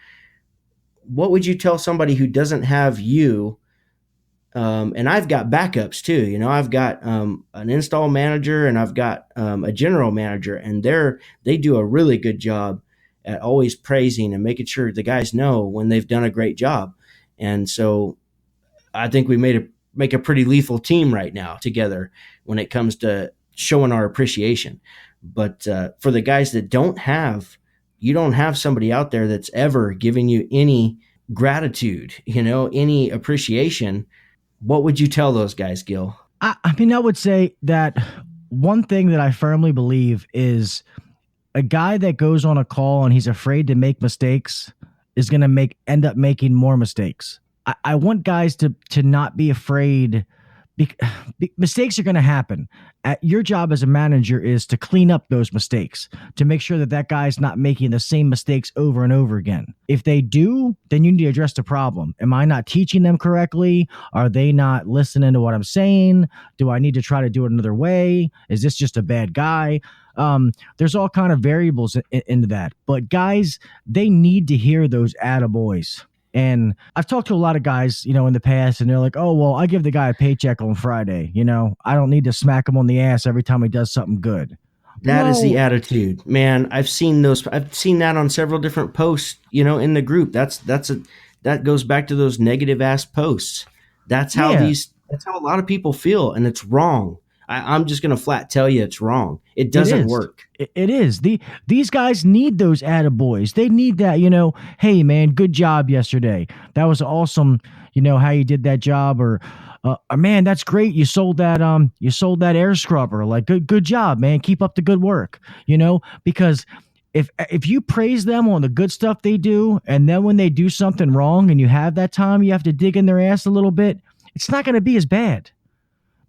What would you tell somebody who doesn't have you? And I've got backups too. I've got an install manager and I've got a general manager, and they do a really good job at always praising and making sure the guys know when they've done a great job. And so I think we make a pretty lethal team right now together when it comes to showing our appreciation. But for the guys that you don't have somebody out there that's ever giving you any gratitude, any appreciation. What would you tell those guys, Gil? I would say that one thing that I firmly believe is a guy that goes on a call and he's afraid to make mistakes is going to end up making more mistakes. I want guys to not be afraid mistakes are going to happen. Your job as a manager is to clean up those mistakes, to make sure that that guy's not making the same mistakes over and over again. If they do, then you need to address the problem. Am I not teaching them correctly? Are they not listening to what I'm saying? Do I need to try to do it another way? Is this just a bad guy? There's all kind of variables into that. But guys, they need to hear those attaboys. And I've talked to a lot of guys, in the past, and they're like, oh, well, I give the guy a paycheck on Friday. I don't need to smack him on the ass every time he does something good. That is the attitude, man. I've seen that on several different posts, in the group. That goes back to those negative ass posts. That's how that's how a lot of people feel. And it's wrong. I'm just going to flat tell you it's wrong. It doesn't work. It is. These guys need those attaboys. They need that, hey, man, good job yesterday. That was awesome, how you did that job. Or, man, that's great. You sold that air scrubber. Like, good job, man. Keep up the good work, because if you praise them on the good stuff they do, and then when they do something wrong and you have that time, you have to dig in their ass a little bit, it's not going to be as bad.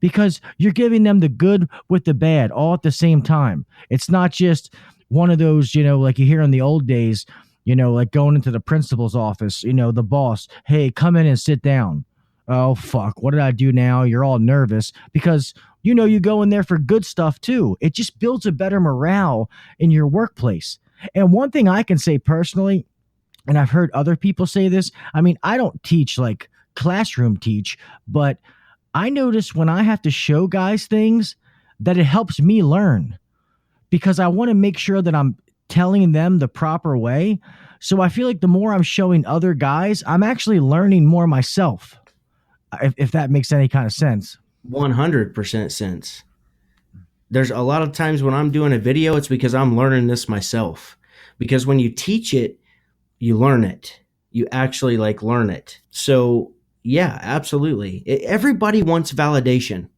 Because you're giving them the good with the bad all at the same time. It's not just one of those, like you hear in the old days, like going into the principal's office, the boss, hey, come in and sit down. Oh, fuck, what did I do now? You're all nervous because, you go in there for good stuff too. It just builds a better morale in your workplace. And one thing I can say personally, and I've heard other people say this, I mean, I don't teach like classroom teach, but I notice when I have to show guys things that it helps me learn because I want to make sure that I'm telling them the proper way. So I feel like the more I'm showing other guys, I'm actually learning more myself, if that makes any kind of sense. 100% sense. There's a lot of times when I'm doing a video, it's because I'm learning this myself. Because when you teach it, you learn it. You actually learn it. So yeah, absolutely. Everybody wants validation.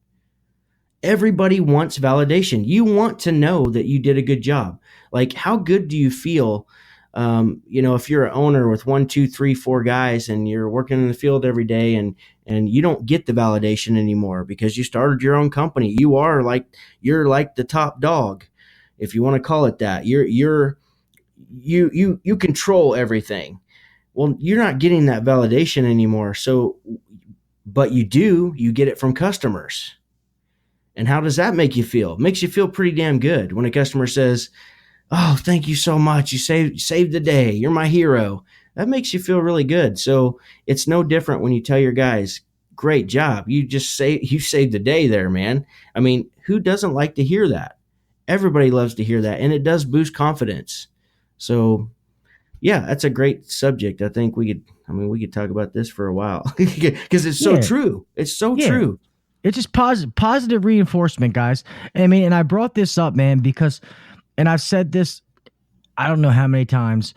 Everybody wants validation. You want to know that you did a good job. Like, how good do you feel? If you're an owner with 1, 2, 3, 4 guys and you're working in the field every day and you don't get the validation anymore because you started your own company. You're like the top dog, if you want to call it that. You control everything. Well, you're not getting that validation anymore. But you get it from customers. And how does that make you feel? It makes you feel pretty damn good when a customer says, oh, thank you so much. You saved the day. You're my hero. That makes you feel really good. So it's no different when you tell your guys, great job. You saved the day there, man. I mean, who doesn't like to hear that? Everybody loves to hear that. And it does boost confidence. So yeah, that's a great subject. I think we could talk about this for a while because it's so true. It's so true. It's just positive reinforcement, guys. And I brought this up, man, because, and I've said this, I don't know how many times,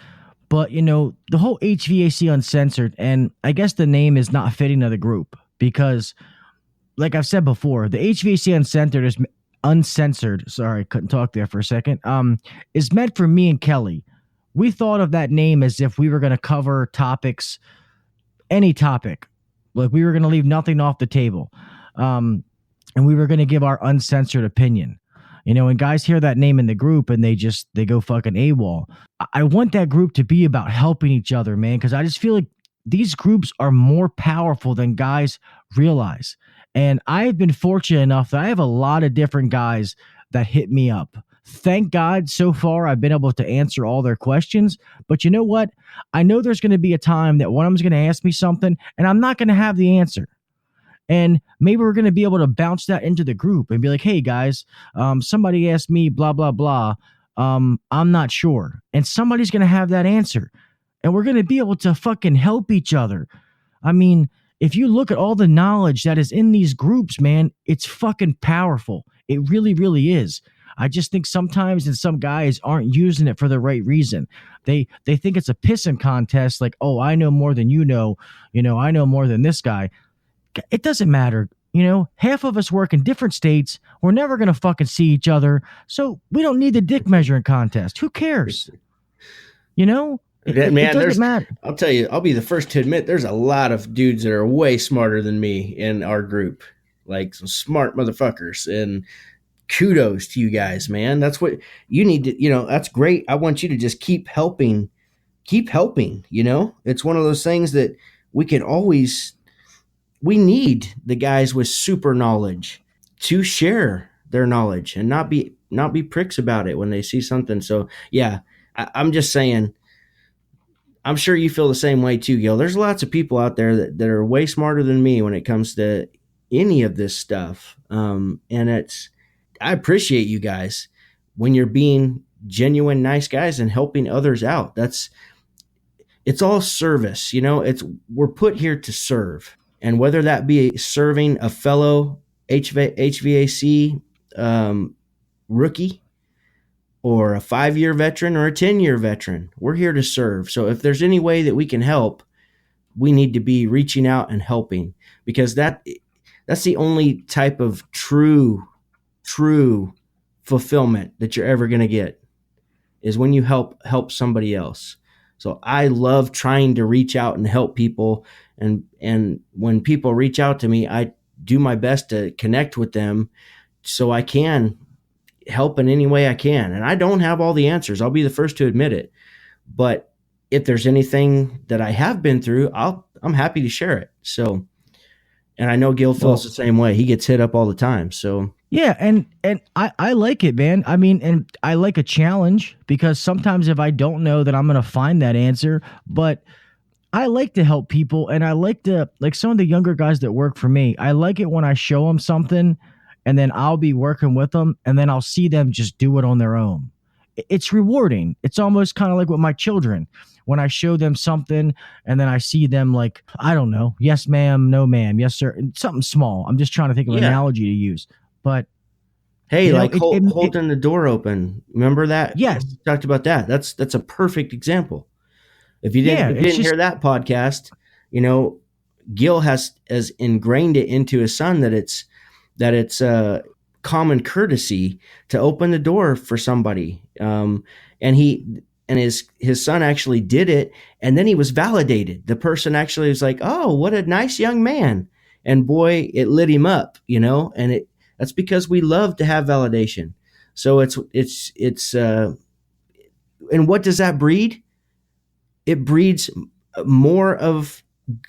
but the whole HVAC Uncensored, and I guess the name is not fitting to the group because, like I've said before, the HVAC Uncensored. Sorry, couldn't talk there for a second. Is meant for me and Kelly. We thought of that name as if we were going to cover topics, any topic. Like we were going to leave nothing off the table. And we were going to give our uncensored opinion. When guys hear that name in the group and they go fucking AWOL. I want that group to be about helping each other, man, because I just feel like these groups are more powerful than guys realize. And I've been fortunate enough that I have a lot of different guys that hit me up. Thank God so far I've been able to answer all their questions. But you know what? I know there's going to be a time that one of them's going to ask me something and I'm not going to have the answer. And maybe we're going to be able to bounce that into the group and be like, hey, guys, somebody asked me blah, blah, blah. I'm not sure. And somebody's going to have that answer. And we're going to be able to fucking help each other. I mean, if you look at all the knowledge that is in these groups, man, it's fucking powerful. It really, really is. I just think sometimes and some guys aren't using it for the right reason. They think it's a pissing contest. Like, oh, I know more than you know. I know more than this guy. It doesn't matter. Half of us work in different states. We're never going to fucking see each other. So we don't need the dick measuring contest. Who cares? It doesn't matter. I'll tell you, I'll be the first to admit there's a lot of dudes that are way smarter than me in our group. like some smart motherfuckers, and kudos to you guys, man. That's what you need to, that's great. I want you to just keep helping. It's one of those things that we need the guys with super knowledge to share their knowledge and not be pricks about it when they see something. So yeah, I'm just saying, I'm sure you feel the same way too, Gil. There's lots of people out there that are way smarter than me when it comes to any of this stuff. I appreciate you guys when you're being genuine, nice guys and helping others out. It's all service, we're put here to serve. And whether that be serving a fellow HVAC rookie, or a 5-year veteran, or a 10-year veteran, we're here to serve. So if there's any way that we can help, we need to be reaching out and helping, because that's the only type of true fulfillment that you're ever going to get, is when you help somebody else. So I love trying to reach out and help people. And when people reach out to me, I do my best to connect with them so I can help in any way I can. And I don't have all the answers. I'll be the first to admit it. But if there's anything that I have been through, I'm happy to share it. So, and I know Gil feels the same way. He gets hit up all the time. So yeah, and I like it, man. I mean, and I like a challenge, because sometimes if I don't know, that I'm going to find that answer. But I like to help people, and I like some of the younger guys that work for me, I like it when I show them something, and then I'll be working with them, and then I'll see them just do it on their own. It's rewarding. It's almost kind of like with my children. When I show them something and then I see them like, I don't know, yes, ma'am, no, ma'am, yes, sir, something small. I'm just trying to think of an analogy to use. But hey, holding the door open. Remember that? Yes. We talked about that. That's a perfect example. If you didn't hear that podcast, Gil has ingrained it into his son that it's common courtesy to open the door for somebody. And his son actually did it, and then he was validated. The person actually was like, "Oh, what a nice young man." And boy, it lit him up, and that's because we love to have validation. So it's and what does that breed? It breeds more of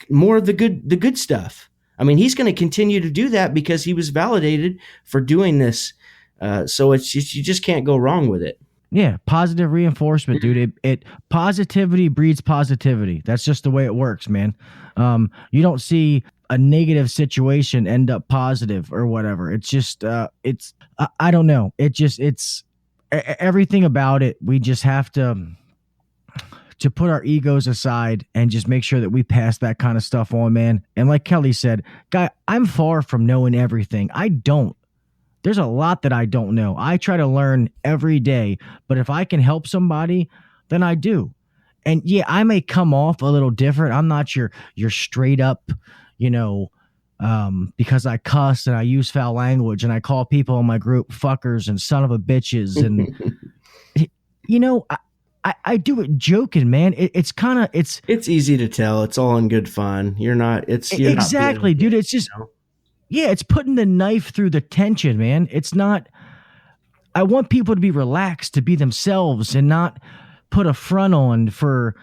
the good stuff. I mean, he's going to continue to do that because he was validated for doing this. So you just can't go wrong with it. Yeah, positive reinforcement, dude. It positivity breeds positivity. That's just the way it works, man. You don't see a negative situation end up positive or whatever. It's just I don't know. It's everything about it. We just have to put our egos aside and just make sure that we pass that kind of stuff on, man. And like Kelly said, guy, I'm far from knowing everything. I don't. There's a lot that I don't know. I try to learn every day, but if I can help somebody, then I do. And yeah, I may come off a little different. I'm not your straight up, because I cuss and I use foul language and I call people in my group fuckers and son of a bitches. And, I do it joking, man. It's easy to tell. It's all in good fun. You're exactly, dude. It's just, yeah, it's putting the knife through the tension, man. It's not, I want people to be relaxed, to be themselves and not put a front on for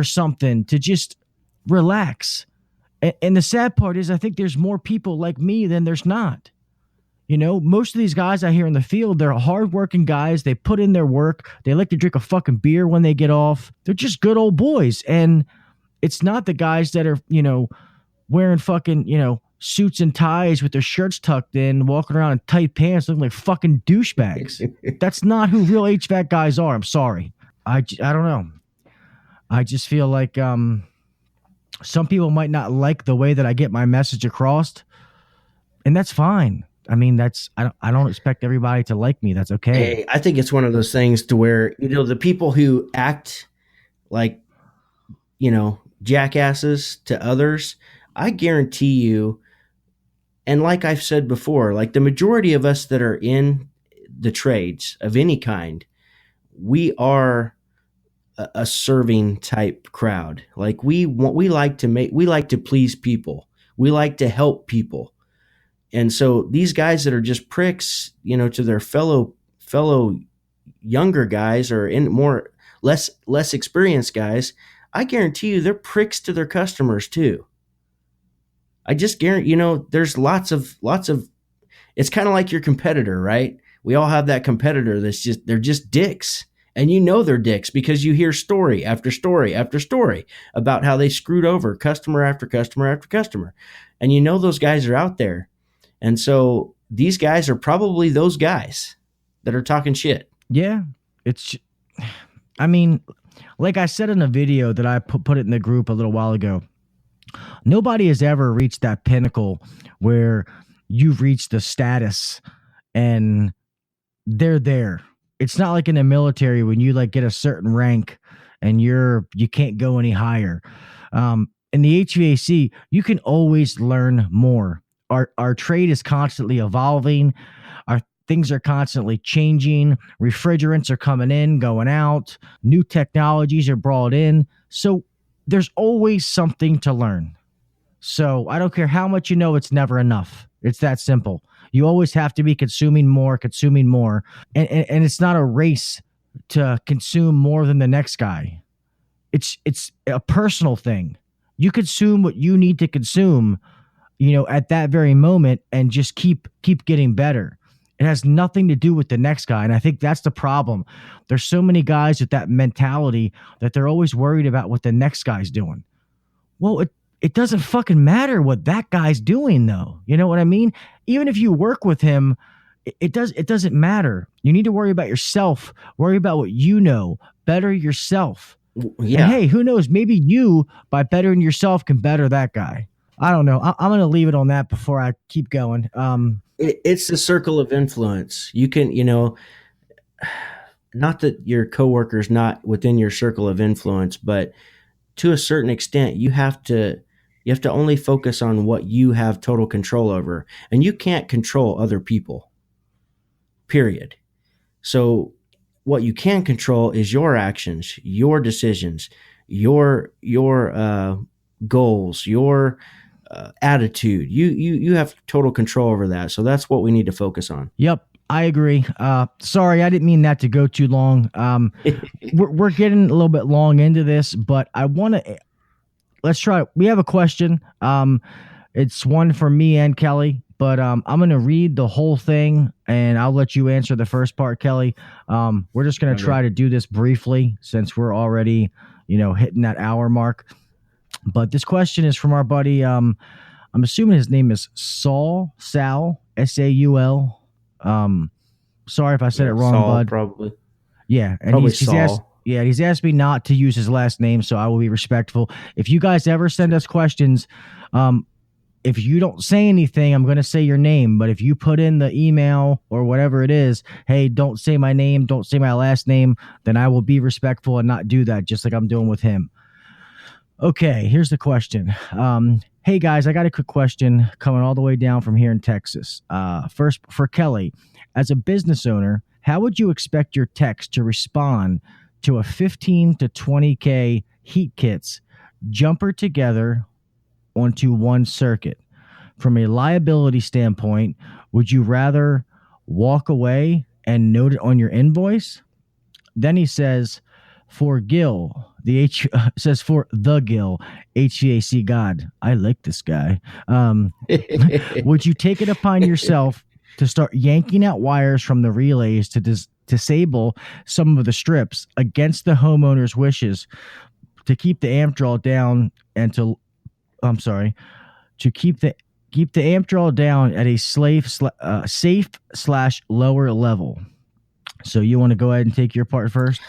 something, to just relax. And the sad part is I think there's more people like me than there's not. Most of these guys I hear in the field, they're hardworking guys. They put in their work. They like to drink a fucking beer when they get off. They're just good old boys. And it's not the guys that are, wearing fucking, suits and ties with their shirts tucked in, walking around in tight pants, looking like fucking douchebags. That's not who real HVAC guys are. I'm sorry. I don't know. I just feel like some people might not like the way that I get my message across, and that's fine. I mean, I don't expect everybody to like me. That's okay. Hey, I think it's one of those things to where, the people who act like, jackasses to others, I guarantee you, and like I've said before, like the majority of us that are in the trades of any kind, we are a serving type crowd. Like we like to please people. We like to help people. And so these guys that are just pricks, to their fellow younger guys or less experienced guys, I guarantee you they're pricks to their customers too. I just guarantee, there's lots of, it's kind of like your competitor, right? We all have that competitor they're just dicks. And they're dicks because you hear story after story after story about how they screwed over customer after customer after customer. And those guys are out there. And so these guys are probably those guys that are talking shit. Yeah. Like I said in a video that I put it in the group a little while ago, nobody has ever reached that pinnacle where you've reached the status and they're there. It's not like in the military when you get a certain rank and you can't go any higher. In the HVAC, you can always learn more. Our trade is constantly evolving. Our things are constantly changing. Refrigerants are coming in, going out. New technologies are brought in. So there's always something to learn. So I don't care how much it's never enough. It's that simple. You always have to be consuming more. And it's not a race to consume more than the next guy. It's a personal thing. You consume what you need to consume, at that very moment and just keep getting better. It has nothing to do with the next guy. And I think that's the problem. There's so many guys with that mentality that they're always worried about what the next guy's doing. Well, it doesn't fucking matter what that guy's doing, though. You know what I mean? Even if you work with him, it doesn't matter. You need to worry about yourself. Worry about what better yourself. Yeah. And hey, who knows? Maybe you, by bettering yourself, can better that guy. I don't know. I'm going to leave it on that before I keep going. It's the circle of influence. You can, not that your coworker's not within your circle of influence, but to a certain extent, you have to only focus on what you have total control over, and you can't control other people, period. So what you can control is your actions, your decisions, your goals, your attitude. You have total control over that. So that's what we need to focus on. Yep. I agree. Sorry, I didn't mean that to go too long. We're getting a little bit long into this, but I want to, let's try. We have a question. It's one for me and Kelly, but I'm going to read the whole thing and I'll let you answer the first part, Kelly. We're just going to try to do this briefly since we're already, hitting that hour mark. But this question is from our buddy. I'm assuming his name is Sal, Saul. Sorry if I said it wrong, Saul, bud. Probably. Yeah, and probably he's asked me not to use his last name, so I will be respectful. If you guys ever send us questions, if you don't say anything, I'm going to say your name. But if you put in the email or whatever it is, hey, don't say my name, don't say my last name, then I will be respectful and not do that, just like I'm doing with him. Okay, here's the question. Hey guys, I got a quick question coming all the way down from here in Texas. First, for Kelly, as a business owner, how would you expect your techs to respond to a 15 to 20K heat kits jumper together onto one circuit? From a liability standpoint, would you rather walk away and note it on your invoice? Then he says, for Gil, says for the Gil, HVAC God. I like this guy. Would you take it upon yourself to start yanking out wires from the relays to disable some of the strips against the homeowner's wishes to keep the amp draw down and to keep the amp draw down at a safe / lower level? So you want to go ahead and take your part first?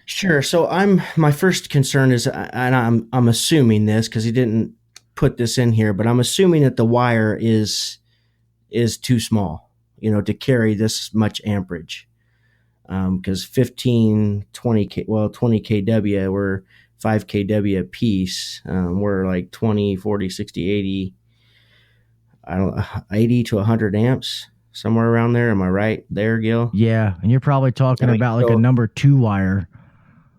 Sure. So my first concern is, and I'm assuming this because he didn't put this in here, but I'm assuming that the wire is too small, to carry this much amperage. Because 15, 20 kW, we're 5 kW a piece. We're like 20, 40, 60, 80, 80 to 100 amps, somewhere around there. Am I right there, Gil? Yeah. And you're probably talking about a number 2 wire.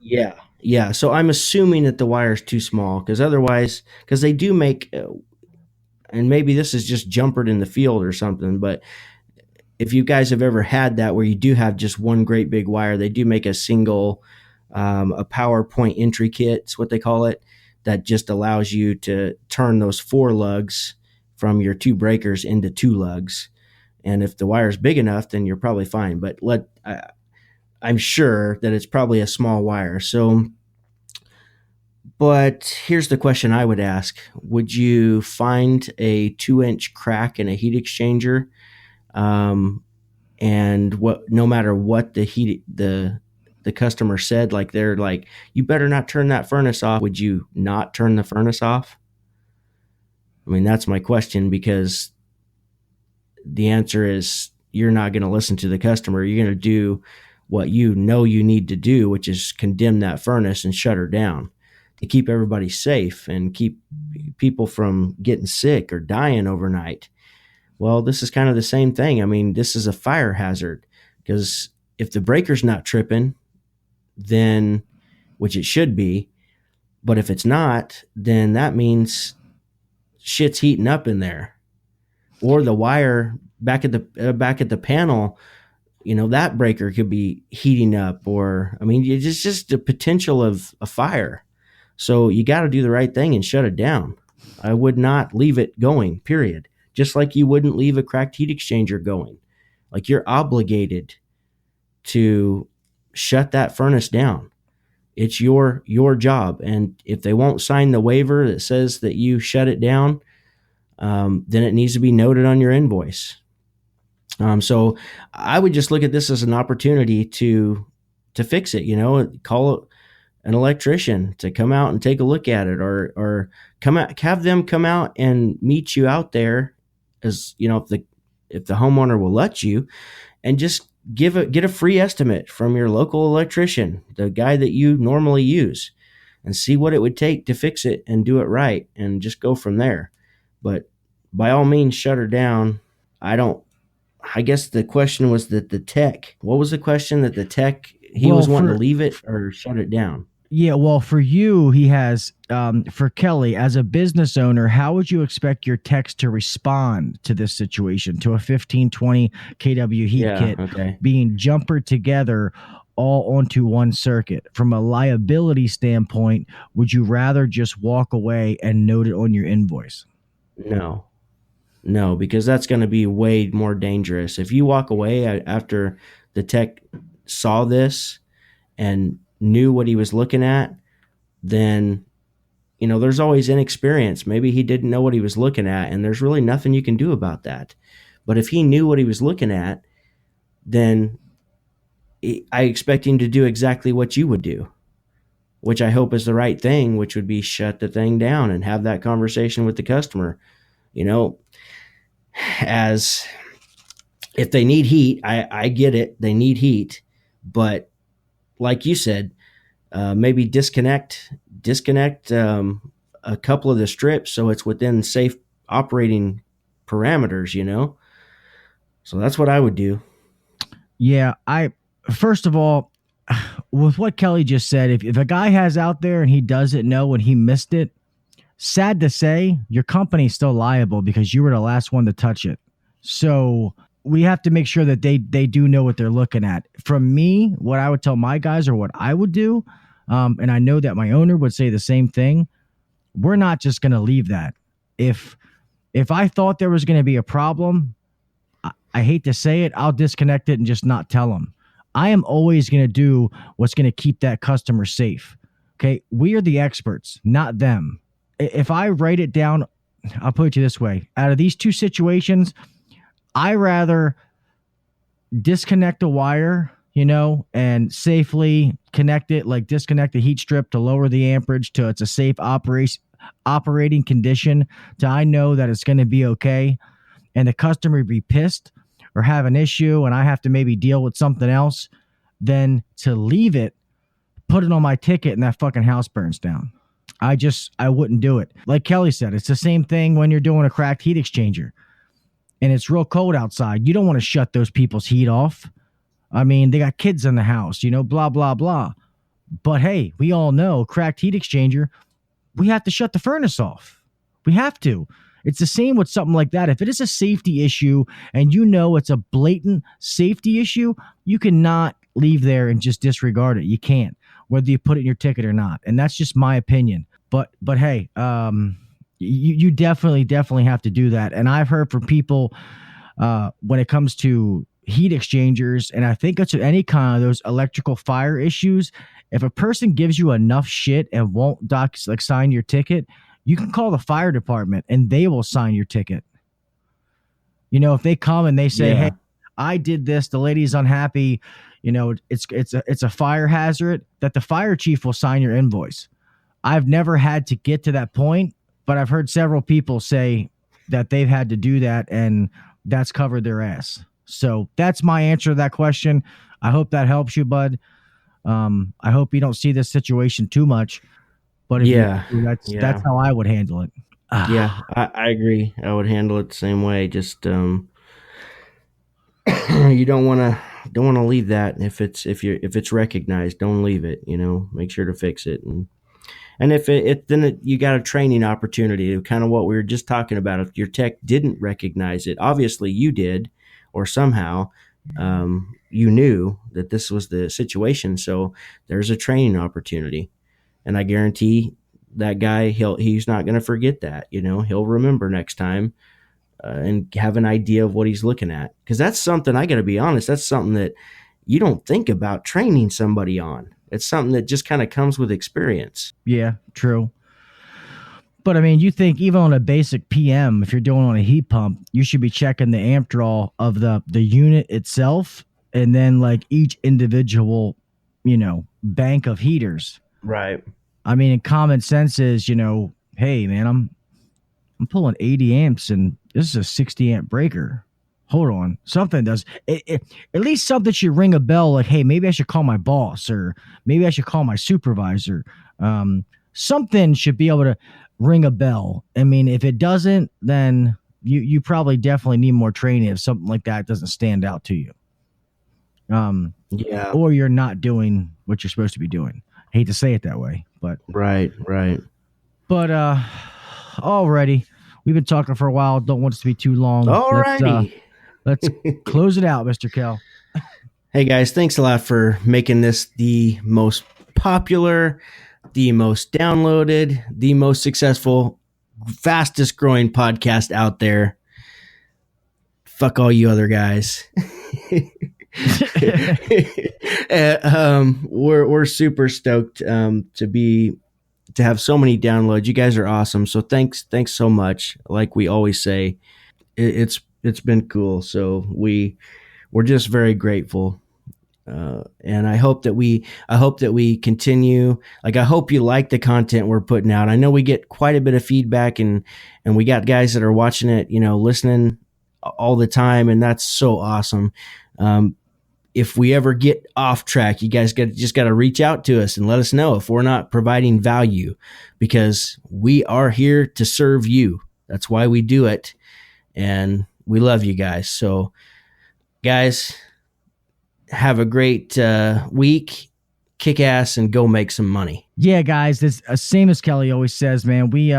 Yeah. So I'm assuming that the wire is too small because otherwise, because they do make, and maybe this is just jumpered in the field or something, but if you guys have ever had that where you do have just one great big wire, they do make a single, a PowerPoint entry kit, is what they call it, that just allows you to turn those 4 lugs from your 2 breakers into 2 lugs. And if the wire is big enough, then you're probably fine. But I'm sure that it's probably a small wire. So, but here's the question I would ask. Would you find a 2-inch crack in a heat exchanger? And no matter what the customer said, like they're like, you better not turn that furnace off. Would you not turn the furnace off? I mean, that's my question, because the answer is you're not going to listen to the customer. You're going to do what you know you need to do, which is condemn that furnace and shut her down to keep everybody safe and keep people from getting sick or dying overnight. Well, this is kind of the same thing. I mean, this is a fire hazard, because if the breaker's not tripping, then, which it should be, but if it's not, then that means shit's heating up in there. Or the wire back at the panel, that breaker could be heating up, or, I mean, it's just the potential of a fire. So you got to do the right thing and shut it down. I would not leave it going, period. Just like you wouldn't leave a cracked heat exchanger going. Like, you're obligated to shut that furnace down. It's your job. And if they won't sign the waiver that says that you shut it down, then it needs to be noted on your invoice. So I would just look at this as an opportunity to fix it. Call an electrician to come out and take a look at it, or have them come out and meet you out there, as if the homeowner will let you, and just get a free estimate from your local electrician, the guy that you normally use, and see what it would take to fix it and do it right, and just go from there. But by all means, shut her down. I guess the question was that the tech, what was the question? That the tech, was wanting to leave it or shut it down? Yeah, well, for you, he has, for Kelley, as a business owner, how would you expect your techs to respond to this situation, to a 1520 kW heat kit being jumpered together all onto one circuit? From a liability standpoint, would you rather just walk away and note it on your invoice? No, because that's going to be way more dangerous. If you walk away after the tech saw this and knew what he was looking at, then, there's always inexperience. Maybe he didn't know what he was looking at, and there's really nothing you can do about that. But if he knew what he was looking at, then I expect him to do exactly what you would do, which I hope is the right thing, which would be shut the thing down and have that conversation with the customer. As if they need heat, I get it. They need heat, but like you said, maybe disconnect a couple of the strips so it's within safe operating parameters, So that's what I would do. Yeah, first of all, with what Kelley just said, if a guy has out there and he doesn't know and he missed it, sad to say, your company's still liable because you were the last one to touch it. So we have to make sure that they do know what they're looking at. From me, what I would tell my guys, or what I would do, and I know that my owner would say the same thing, we're not just going to leave that. If I thought there was going to be a problem, I hate to say it, I'll disconnect it and just not tell them. I am always going to do what's going to keep that customer safe. Okay, we are the experts, not them. If I write it down, I'll put it to you this way. Out of these two situations, I rather disconnect the wire, and safely connect it, like disconnect the heat strip to lower the amperage to it's a safe operating condition, to I know that it's going to be okay, and the customer be pissed or have an issue and I have to maybe deal with something else, than to leave it, put it on my ticket, and that fucking house burns down. I wouldn't do it. Like Kelley said, it's the same thing when you're doing a cracked heat exchanger and it's real cold outside. You don't want to shut those people's heat off. I mean, they got kids in the house, blah, blah, blah. But hey, we all know cracked heat exchanger, we have to shut the furnace off. We have to. It's the same with something like that. If it is a safety issue and you know it's a blatant safety issue, you cannot leave there and just disregard it. You can't, whether you put it in your ticket or not. And that's just my opinion. But hey, you definitely have to do that. And I've heard from people when it comes to heat exchangers, and I think it's any kind of those electrical fire issues, if a person gives you enough shit and won't sign your ticket, you can call the fire department and they will sign your ticket. You know, if they come and they say, hey, I did this, the lady's unhappy, you know, it's a fire hazard, that the fire chief will sign your invoice. I've never had to get to that point, but I've heard several people say that they've had to do that and that's covered their ass. So that's my answer to that question. I hope that helps you, bud. I hope you don't see this situation too much, but if you do, that's how I would handle it. Yeah, I agree. I would handle it the same way. Just you don't want to leave that if it's recognized. Don't leave it. You know, make sure to fix it. And if you got a training opportunity, kind of what we were just talking about. If your tech didn't recognize it, obviously you did, or somehow you knew that this was the situation. So there's a training opportunity, and I guarantee that guy he's not going to forget that. You know, he'll remember next time and have an idea of what he's looking at. Because that's something, I got to be honest, that's something that you don't think about training somebody on. It's something that just kind of comes with experience. Yeah, true. But I mean, you think even on a basic PM, if you're doing on a heat pump, you should be checking the amp draw of the unit itself, and then like each individual, you know, bank of heaters. Right. I mean, common sense is, you know, hey man, I'm pulling 80 amps and this is a 60 amp breaker. Hold on. Something does at least something should ring a bell, like, hey, maybe I should call my boss, or maybe I should call my supervisor. Something should be able to ring a bell. I mean, if it doesn't, then you probably definitely need more training if something like that doesn't stand out to you. Or you're not doing what you're supposed to be doing. I hate to say it that way, but right. But alrighty, we've been talking for a while. Don't want this to be too long. Alrighty. Let's close it out, Mr. Kell. Hey guys, thanks a lot for making this the most popular, the most downloaded, the most successful, fastest growing podcast out there. Fuck all you other guys. We're super stoked to have so many downloads. You guys are awesome. So thanks so much. Like we always say, it's been cool. So we're just very grateful. And I hope that we continue. Like, I hope you like the content we're putting out. I know we get quite a bit of feedback, and we got guys that are watching it, you know, listening all the time. And that's so awesome. If we ever get off track, you guys just got to reach out to us and let us know if we're not providing value, because we are here to serve you. That's why we do it. And we love you guys. So guys, have a great week, kick ass, and go make some money. Yeah, guys, this same as Kelly always says, man. We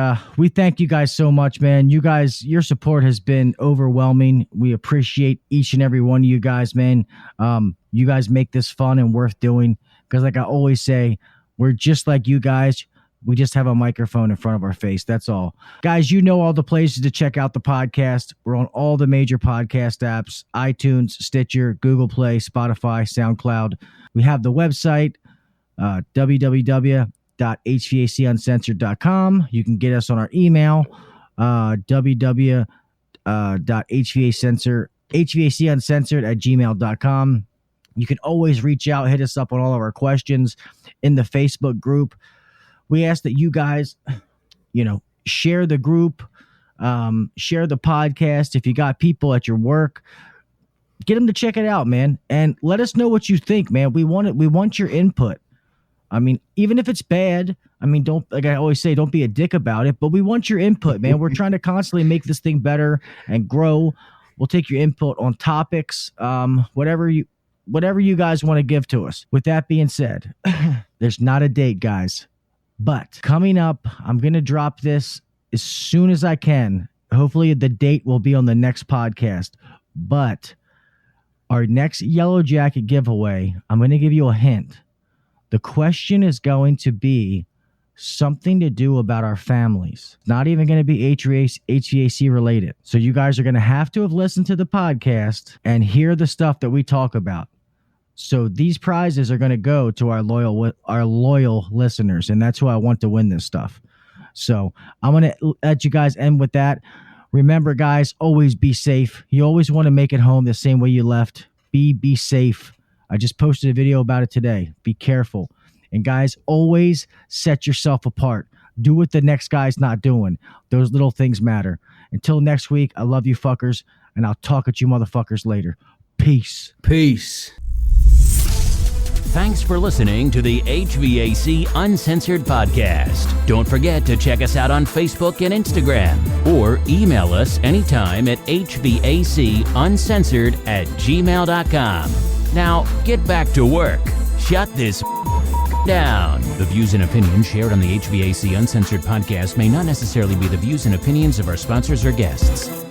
thank you guys so much, man. You guys, your support has been overwhelming. We appreciate each and every one of you guys, man. You guys make this fun and worth doing, because like I always say, we're just like you guys. We just have a microphone in front of our face. That's all. Guys, you know all the places to check out the podcast. We're on all the major podcast apps: iTunes, Stitcher, Google Play, Spotify, SoundCloud. We have the website, www.hvacuncensored.com. You can get us on our email, hvacuncensored@gmail.com. You can always reach out, hit us up on all of our questions in the Facebook group. We ask that you guys, you know, share the group, share the podcast. If you got people at your work, get them to check it out, man, and let us know what you think, man. We want your input. I mean, even if it's bad, I mean, don't, like I always say, don't be a dick about it, but we want your input, man. We're trying to constantly make this thing better and grow. We'll take your input on topics, whatever you guys want to give to us. With that being said, there's not a date, guys. But coming up, I'm going to drop this as soon as I can. Hopefully the date will be on the next podcast. But our next Yellow Jacket giveaway, I'm going to give you a hint. The question is going to be something to do about our families. Not even going to be HVAC related. So you guys are going to have listened to the podcast and hear the stuff that we talk about. So these prizes are going to go to our loyal listeners, and that's who I want to win this stuff. So I'm going to let you guys end with that. Remember, guys, always be safe. You always want to make it home the same way you left. Be safe. I just posted a video about it today. Be careful. And guys, always set yourself apart. Do what the next guy's not doing. Those little things matter. Until next week, I love you fuckers, and I'll talk at you motherfuckers later. Peace. Peace. Thanks for listening to the HVAC Uncensored podcast. Don't forget to check us out on Facebook and Instagram, or email us anytime at hvacuncensored@gmail.com. Now, get back to work. Shut this down. The views and opinions shared on the HVAC Uncensored podcast may not necessarily be the views and opinions of our sponsors or guests.